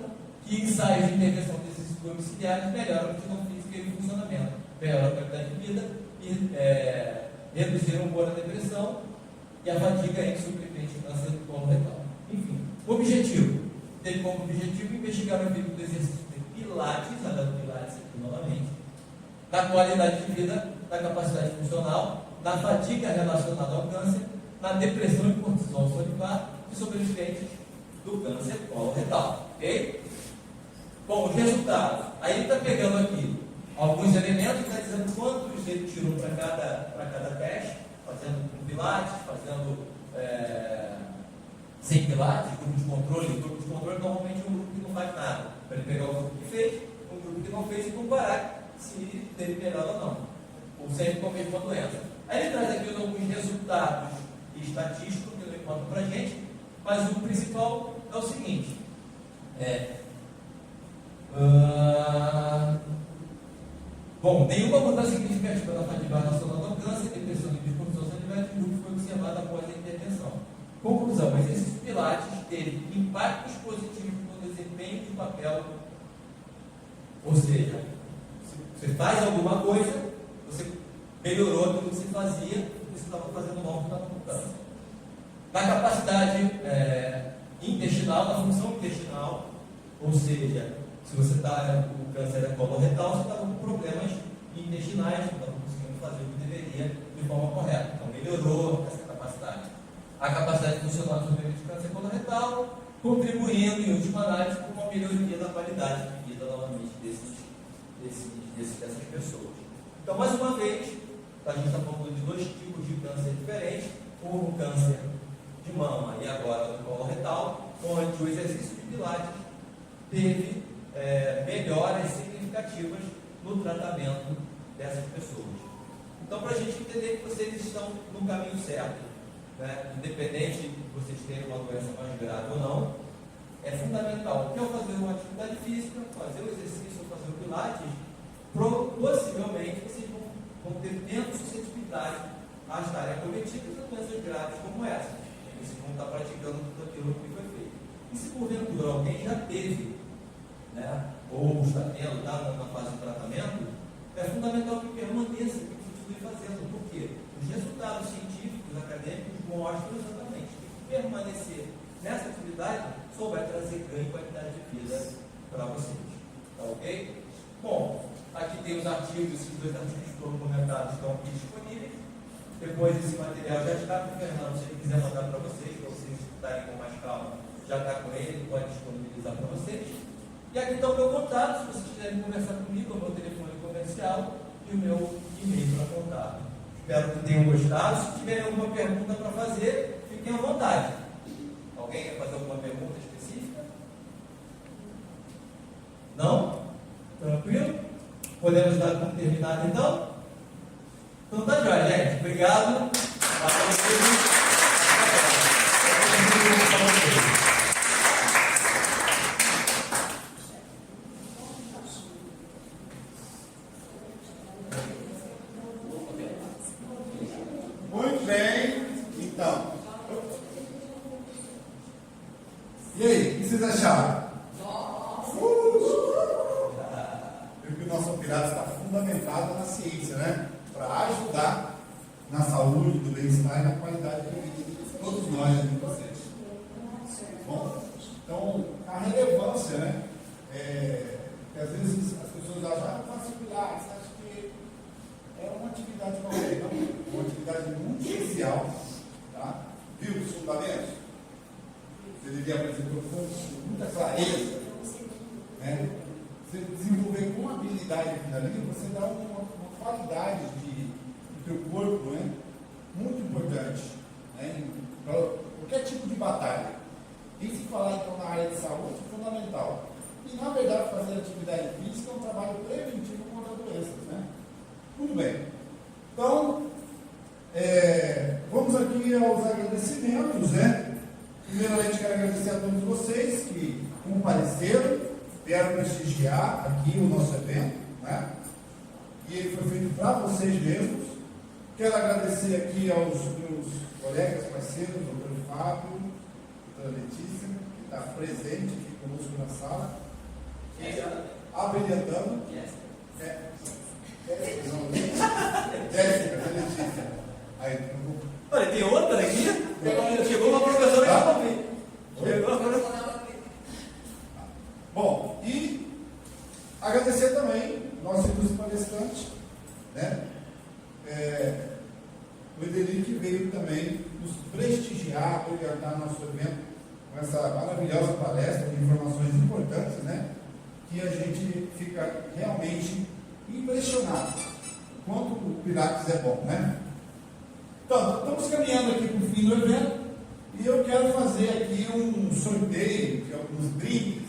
que ensaios de intervenção desses domiciliares melhoram a aptidão física e o funcionamento, melhoram a qualidade de vida e reduziram o humor da depressão e a fadiga entre sobreviventes de câncer do colo retal. Enfim, o objetivo teve como objetivo investigar o efeito do exercício de Pilates, dando Pilates aqui novamente, na qualidade de vida, na capacidade funcional, na fadiga relacionada ao câncer, na depressão e cortisol solivar de sobreviventes do câncer coloretal. Ok? Bom, os resultados. Aí ele está pegando aqui alguns elementos, está dizendo quantos ele tirou para cada teste, fazendo com Pilates, fazendo sem Pilates, grupo de controle. O grupo de controle normalmente é um grupo que não faz nada. Para ele pegar o grupo que fez, o grupo que não fez e comparar se teve melhor ou não, ou sempre com a mesma doença. Aí ele traz aqui alguns resultados estatísticos que ele conta para a gente, mas o principal é o seguinte: nenhuma mudança significativa na fadiga relacionada ao câncer, depressão e disfunção sanitária de grupo foi observada após a intervenção. Conclusão: o exercício Pilates teve impactos positivos no desempenho de papel, ou seja, você faz alguma coisa, você melhorou aquilo que você fazia, porque você estava fazendo mal que estava com câncer. Na capacidade intestinal, na função intestinal, ou seja, se você o câncer é coloretal, você estava com problemas intestinais, não estava conseguindo fazer o que deveria de forma correta. Então melhorou essa capacidade. A capacidade funcional do sobrevivente de câncer coloretal, contribuindo em última análise com uma melhoria da qualidade de vida novamente dessas pessoas. Então, mais uma vez, a gente está falando de dois tipos de câncer diferentes: o câncer de mama e agora do colo retal, onde o exercício de Pilates teve melhoras significativas no tratamento dessas pessoas. Então, para a gente entender que vocês estão no caminho certo, né, independente de vocês terem uma doença mais grave ou não, é fundamental que ao fazer uma atividade física, fazer o exercício, fazer o Pilates, possivelmente vocês vão ter menos suscetibilidade a estarem acometidos de doenças graves como essa. Vocês vão estar praticando tudo aquilo que foi feito. E se porventura alguém já teve, né, ou está tendo, está na fase de tratamento, é fundamental que permaneça, que continue fazendo, porque os resultados científicos, acadêmicos mostram exatamente que permanecer nessa atividade só vai trazer ganho e qualidade de vida para vocês. Tá ok? Bom, aqui tem os artigos, esses dois artigos que foram comentados estão aqui disponíveis. Depois esse material já está com o Fernando, se ele quiser mandar para vocês estarem com mais calma, já está com ele pode disponibilizar para vocês. E aqui está o meu contato, se vocês quiserem conversar comigo, o meu telefone comercial e o meu e-mail para contato. Espero que tenham gostado. Se tiverem alguma pergunta para fazer, fiquem à vontade. Alguém quer fazer alguma pergunta específica? Não? Tranquilo? Podemos dar como terminado então? Então tá jóia, gente. Obrigado. Muito bem. Então. E aí, o que vocês acharam? Porque o nosso Pilates está fundamentado na ciência, né? Para ajudar na saúde, do bem-estar e na qualidade de vida de todos nós aqui em vocês. Bom, então, a relevância, né? Que às vezes as pessoas acham, não faço Pilates, acho que é uma atividade qualquer, não, uma atividade muito especial, tá? Viu os fundamentos? Ele apresentou com muita clareza, né? Você desenvolver com habilidade aqui na linha, você dá uma qualidade do teu corpo, né? Muito importante, né? Para qualquer tipo de batalha. E se falar em aqui aos agradecimentos, né? Primeiramente, quero agradecer a todos vocês que compareceram, vieram prestigiar aqui o nosso evento, né? E ele foi feito para vocês mesmos. Quero agradecer aqui aos meus colegas, parceiros, o doutor Fábio, a doutora Letícia, que está presente aqui conosco na sala, abrilhantando. Jéssica, Letícia. Aí, olha, tem outra aqui? Chegou uma professora que eu não vi. Chegou a professora. Bom, e agradecer também nosso ilustre palestrante, né? O Ederic veio também nos prestigiar, orientar nosso evento com essa maravilhosa palestra de informações importantes, né? Que a gente fica realmente impressionado quanto o Pilates é bom, né? Então, estamos caminhando aqui para o fim do evento e eu quero fazer aqui um sorteio de alguns brindes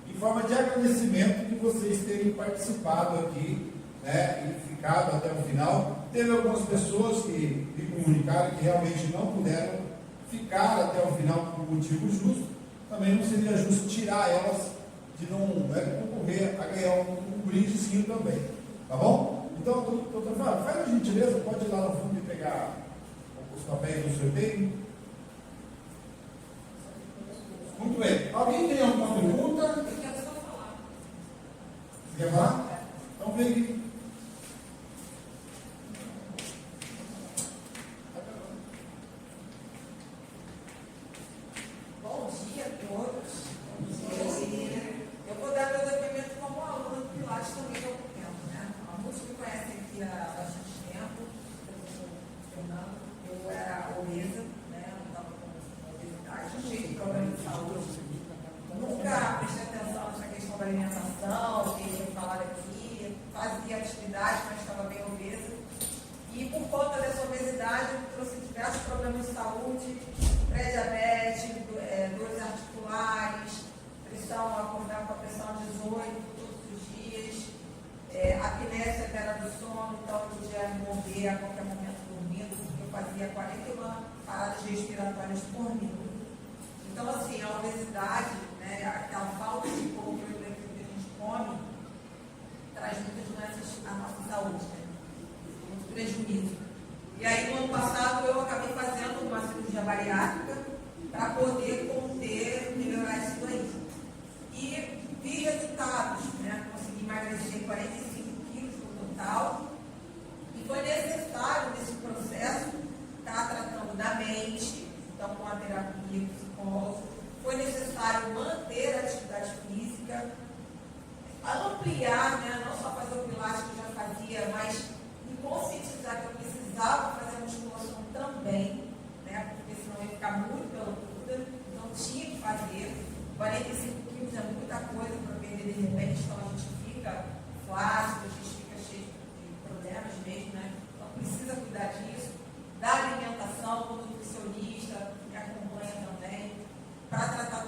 em forma de agradecimento de vocês terem participado aqui, né, e ficado até o final. Teve algumas pessoas que me comunicaram que realmente não puderam ficar até o final por motivo justo. Também não seria justo tirar elas de não, né, concorrer a ganhar um brindezinho também. Tá bom? Então, doutor Fábio, faz a gentileza, pode ir lá no fundo e pegar os papéis do sorteio. Muito bem. Alguém tem alguma pergunta? Eu quero só falar. Você quer falar? Então vem aqui. Bom dia a todos. Eu vou dar meu depoimento como aluna do Pilates também há algum tempo, né? Muitos me conhecem aqui há bastante tempo. Eu era obesa, né? Eu estava com obesidade, cheio de problema de saúde. Nunca prestei atenção nessa questão da alimentação, que foi falado aqui. Fazia atividade, mas estava bem obesa. E por conta dessa obesidade, eu trouxe diversos problemas de saúde, pré-diabetes, dores articulares, pressão, acordar com a pressão 18 todos os dias, apneia severa do sono, então eu podia morrer a qualquer momento dormindo, porque eu fazia 41 paradas respiratórias por minuto. Então, assim, a obesidade, né, aquela falta de controle daquilo que a gente come, traz muitas doenças à nossa saúde, né? Muito prejuízo. E aí, no ano passado, eu acabei fazendo uma cirurgia bariátrica para poder conter, melhorar isso daí. E vi resultados, né? Consegui emagrecer 45 quilos no total. E foi necessário, nesse processo, estar tratando da mente, então com a terapia, psicólogo. Foi necessário manter a atividade física, ampliar, né? Não só fazer o pilates que eu já fazia, mas me conscientizar que eu precisava fazer a musculação também, né? Porque senão eu ia ficar muito peluda, não tinha que fazer. 45 quilos é muita coisa para perder de repente, então a gente fica flácido, a gente fica cheio de problemas mesmo, né? Então precisa cuidar disso, da alimentação, do nutricionista, que acompanha também, para tratar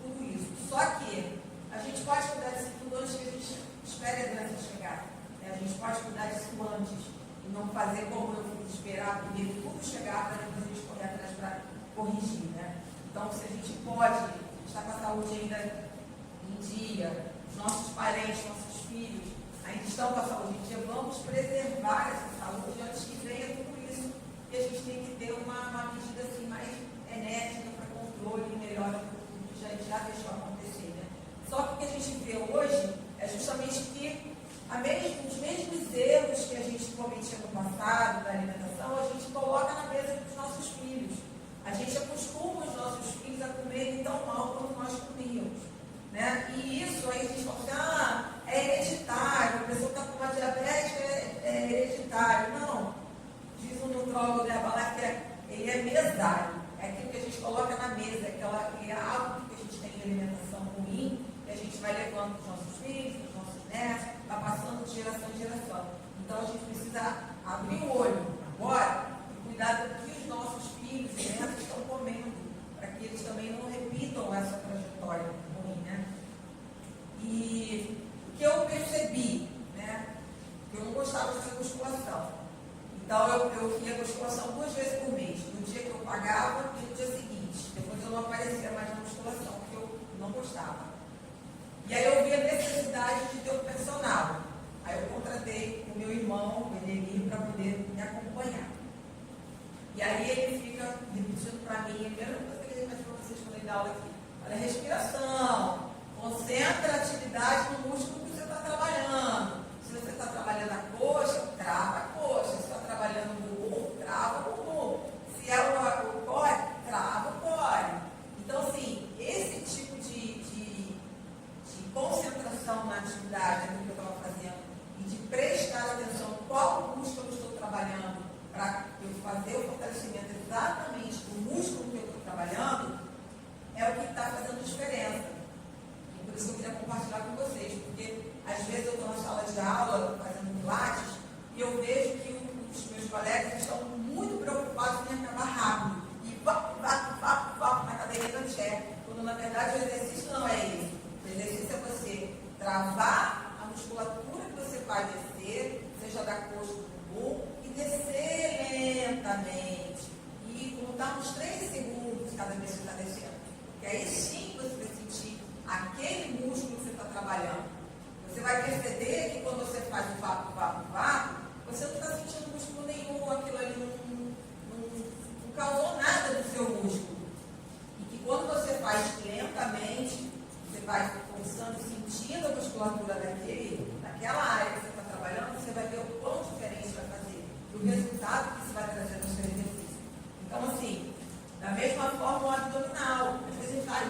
tudo isso. Só que a gente pode cuidar disso tudo antes que a gente espere a doença chegar, né? A gente pode cuidar disso antes e não fazer como eu fiz, esperar primeiro tudo chegar para depois a gente correr atrás para corrigir, né? Então, se a gente pode estar com a saúde ainda em dia, os nossos parentes, nossos filhos ainda estão com a saúde em dia, vamos preservar essa saúde antes que venha tudo isso. E a gente tem que ter uma medida assim, mais enérgica para controle e melhora do que já deixou acontecer, né? Só que o que a gente vê hoje é justamente que os mesmos erros que a gente cometia no passado, da alimentação, a gente coloca na mesa dos nossos filhos. A gente acostuma os nossos filhos a comerem tão mal quanto nós comíamos, né? E isso aí a gente fala assim, é hereditário, a pessoa está com uma diabetes, é hereditário. Não. Diz o nutrólogo da Herbalife que ele é mesário. É aquilo que a gente coloca na mesa, é algo que a gente tem de alimentação ruim, que a gente vai levando para os nossos filhos, para os nossos netos, vai passando de geração em geração. Então a gente precisa abrir o olho agora e cuidar do que os nossos filhos e netos estão comendo, para que eles também não repitam essa trajetória ruim, né? E o que eu percebi, né? Eu não gostava de fazer musculação. Então eu ia musculação 2 vezes por mês. No dia que eu pagava e no dia seguinte. Depois eu não aparecia mais na musculação, porque eu não gostava. E aí eu vi a necessidade de ter um personal. Aí eu contratei o meu irmão, o Edenir, para poder me acompanhar. E aí ele fica repetindo para mim, a primeira coisa que ele repete para vocês quando ele dá aula aqui, olha, respiração, concentra a atividade no músculo que você está trabalhando. Se você está trabalhando a coxa, trava a coxa. Se está trabalhando o bumbum, trava o bumbum. Se é o core, trava o core. Então, assim, esse tipo de concentração na atividade que eu estava fazendo e de prestar atenção em qual músculo eu estou trabalhando para eu fazer o fortalecimento exatamente do músculo que eu estou trabalhando, é o que está fazendo diferença. E por isso que eu queria compartilhar com vocês, porque às vezes eu estou na sala de aula fazendo pilates e eu vejo que os meus colegas estão muito preocupados em acabar rápido. E vá na cadeirinha do chefe. Quando na verdade o exercício não é isso. O exercício é você travar a musculatura que você vai descer, seja da coxa do bumbum, e descer lentamente. E contar uns 3 segundos cada vez que você está descendo. Porque aí sim você vai sentir aquele músculo que você está trabalhando. Você vai perceber que quando você faz o vapo, você não está sentindo músculo nenhum, aquilo ali não causou nada no seu músculo. E que quando você faz lentamente, você vai forçando, sentindo a musculatura daquela área que você está trabalhando, você vai ver o quão diferente vai fazer. E o resultado que isso vai trazer no seu exercício. Então, assim, da mesma forma o abdominal. Às vezes a gente vai,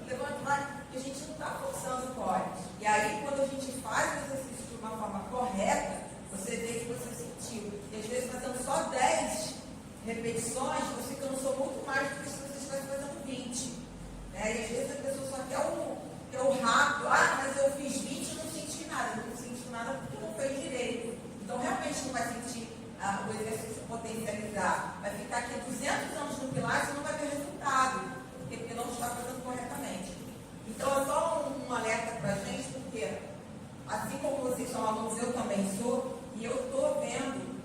levanta, vai, e a gente não está forçando o core. E aí, quando a gente faz o exercício de uma forma correta, você vê que você sentiu. E às vezes fazendo só 10 repetições, você cansou muito mais do que se você estivesse fazendo 20. Né? E às vezes a pessoa só quer o rápido. Ah, mas eu fiz 20 e não senti nada. Não senti nada porque não fez direito. Então, realmente não vai sentir o exercício potencializar. Vai ficar aqui 200 anos no pilates e não vai ter resultado. Porque não está fazendo corretamente. Então, é só um alerta para a gente, porque assim como vocês são alunos, eu também sou, e eu estou vendo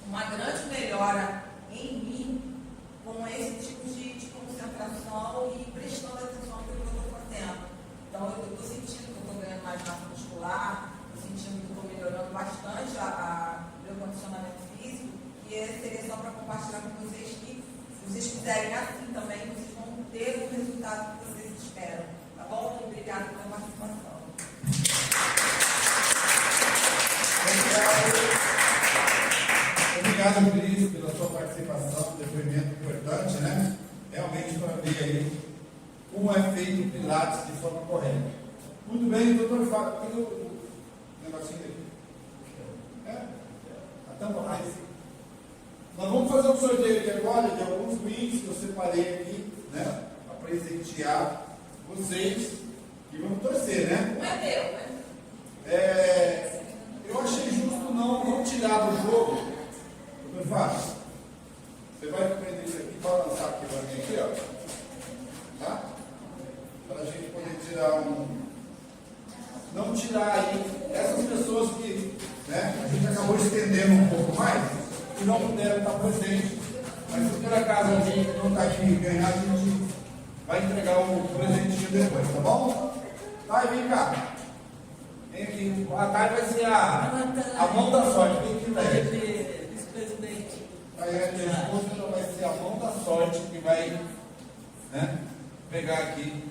uma grande melhora em mim com esse tipo de concentração e prestando atenção no que eu estou fazendo. Então, eu estou sentindo que eu estou ganhando mais massa muscular, estou sentindo que estou melhorando bastante o meu condicionamento físico, e seria só para compartilhar com vocês que, se vocês fizerem assim também, vocês vão ter o resultado que vocês esperam. Tá bom? Obrigada pela participação. Obrigado, Cris, pela sua participação, depoimento importante, né? Realmente para ver aí como é feito o Pilates de forma correta. Muito bem, doutor Fábio, tem o negocinho aqui? A tampa mais. Nós vamos fazer um sorteio aqui agora de alguns brindes que eu separei aqui, né? Para presentear vocês e vamos torcer, né? Não é meu, né? Eu achei justo não tirar do jogo. Doutor Fábio, você vai prender isso aqui, balançar aqui para mim, aqui, ó. Tá? Para a gente poder tirar não tirar aí essas pessoas que, né, a gente acabou estendendo um pouco mais e não puderam estar presentes. Mas se por acaso alguém não está aqui ganhar, a gente vai entregar o presentinho depois, tá bom? Vai, vem cá. Vem aqui. A Thay vai ser a mão da sorte. Vem aqui, Thay. Vice-presidente. Aí a minha esposa vai ser a mão da sorte que vai, né, pegar aqui.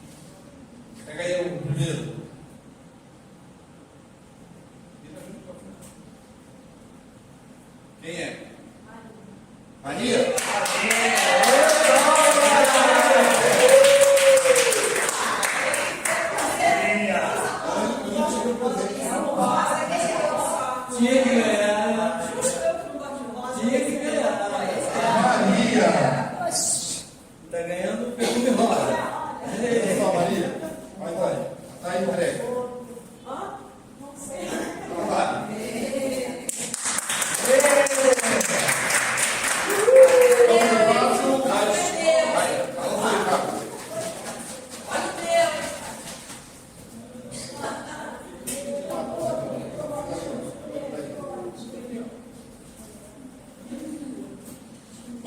Pega aí o primeiro. Quem é? Maria? Tinha que ganhar. Tinha que ganhar. Maria! Tá ganhando o perfume rosa. Olha só, Maria. Vai, vai. Tá aí, entrega. Não sei. Vai.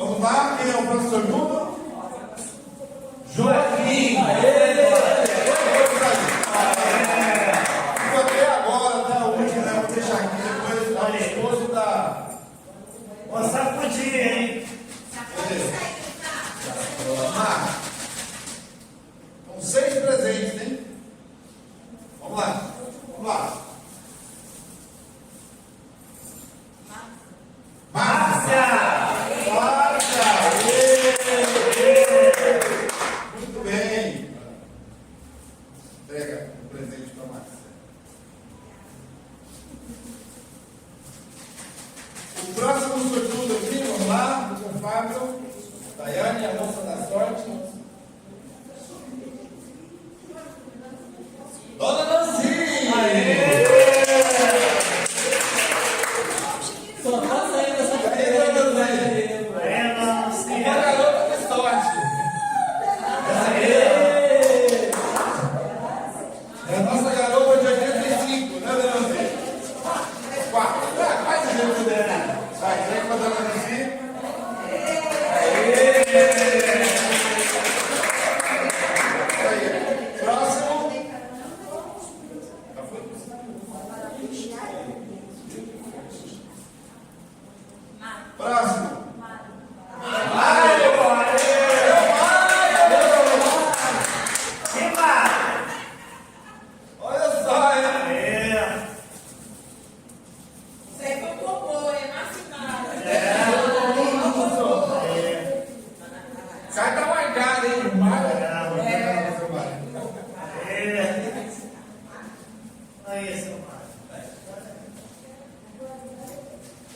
Vamos lá, quem é o professor Nuno? Joaquim! Até agora, até a última, né? Vou deixar aqui depois a esposa da. Vou sacudir, hein? São 6 presentes, hein? Vamos lá. Vamos lá. Márcia! Márcia! Muito bem. Entrega o presente para a Márcia. O próximo sortudo aqui, vamos lá, com o Fábio, Daiane, a moça da sorte. Dona Nancy! Só tá saindo essa Dona cadeira. Nancy! Uma garota de sorte! É a nossa garota de 85, né, Dona Nancy? 4. Quase a gente dela. Vai, vem com a Dona Nancy. Próximo. Já foi? Próximo. Olha só, hein? Isso aí foi um robô, é massinado. Carta marcada, hein? Marca. Aí, seu pai.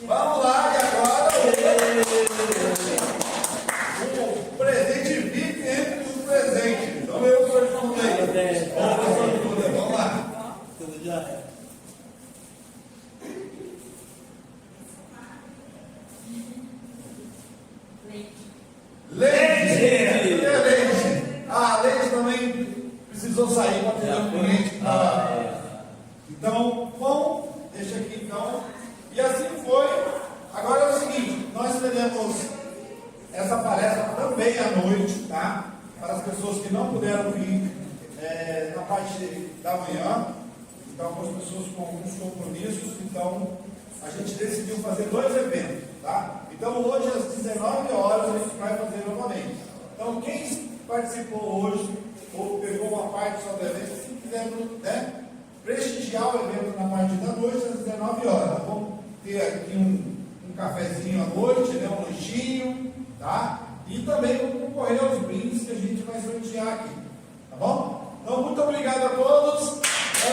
Vamos lá, e agora o presente VIP entre os presentes. Vamos ver o sortudo aí. Vamos lá. Tudo já é. Leite! Cadê a Leite? A Leite também precisou sair para atender o cliente. Então, bom, deixa aqui então. E assim foi. Agora é o seguinte, nós teremos essa palestra também à noite, tá? Para as pessoas que não puderam vir na parte da manhã. Então, algumas pessoas com alguns compromissos. Então, a gente decidiu fazer 2 eventos, tá? Então, hoje às 19 horas a gente vai fazer novamente. Então, quem participou hoje ou pegou uma parte só do evento, se quiser, né, prestigiar o evento na parte da noite às 19 horas. Vamos ter aqui um cafezinho à noite, né, um lanchinho, tá? E também vamos concorrer aos brindes que a gente vai sortear aqui, tá bom? Então, muito obrigado a todos. Tá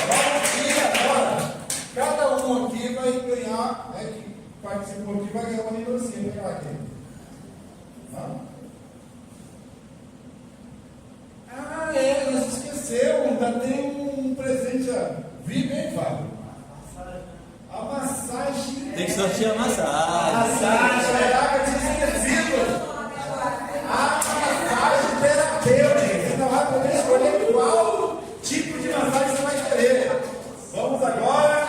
bom? E agora, cada um aqui vai ganhar, né, que participou aqui, vai ganhar uma lembrancinha para aqui. Tá? Ah, nós esquecemos, ainda tem um presente VIP, hein, Fábio? A massagem. Tem que sortear a massagem. Massagem, caraca, eu tinha esquecido. A massagem terapêutica. Você não vai poder escolher qual tipo de massagem você vai querer. Vamos agora.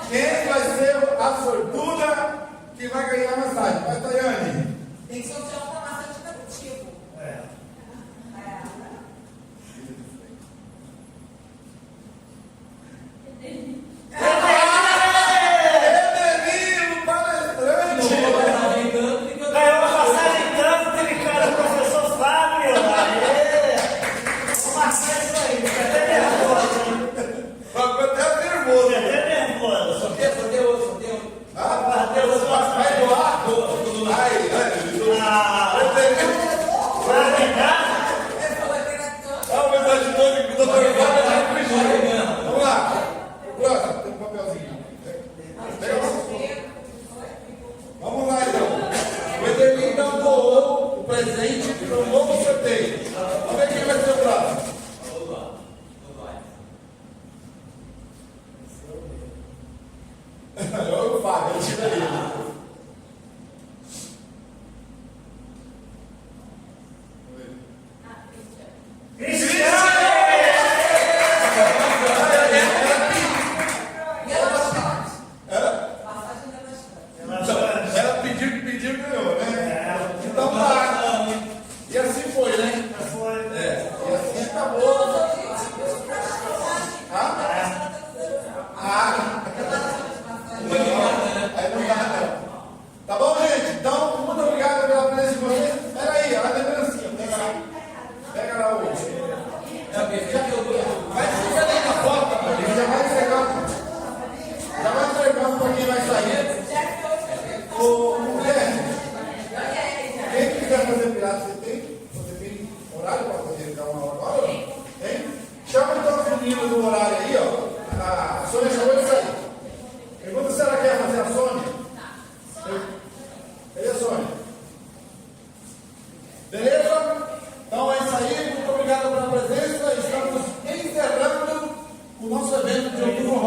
Quem vai ser a sortuda que vai ganhar a massagem? Vai, Tayane. Tem que sortear uma massagem contigo. Edelino, palestrante. Ganhou uma passagem em campo, aquele cara, o professor Fábio. Aê! Vou marcar isso aí, fica até nervoso, hein? Ficou até nervoso. Fica até nervoso. Sorteio outro. Ah, vai doar? Vai, Ah, Edelino. vai Beleza, Sônia? Beleza? Então é isso aí. Muito obrigado pela presença. Estamos encerrando o nosso evento de Outubro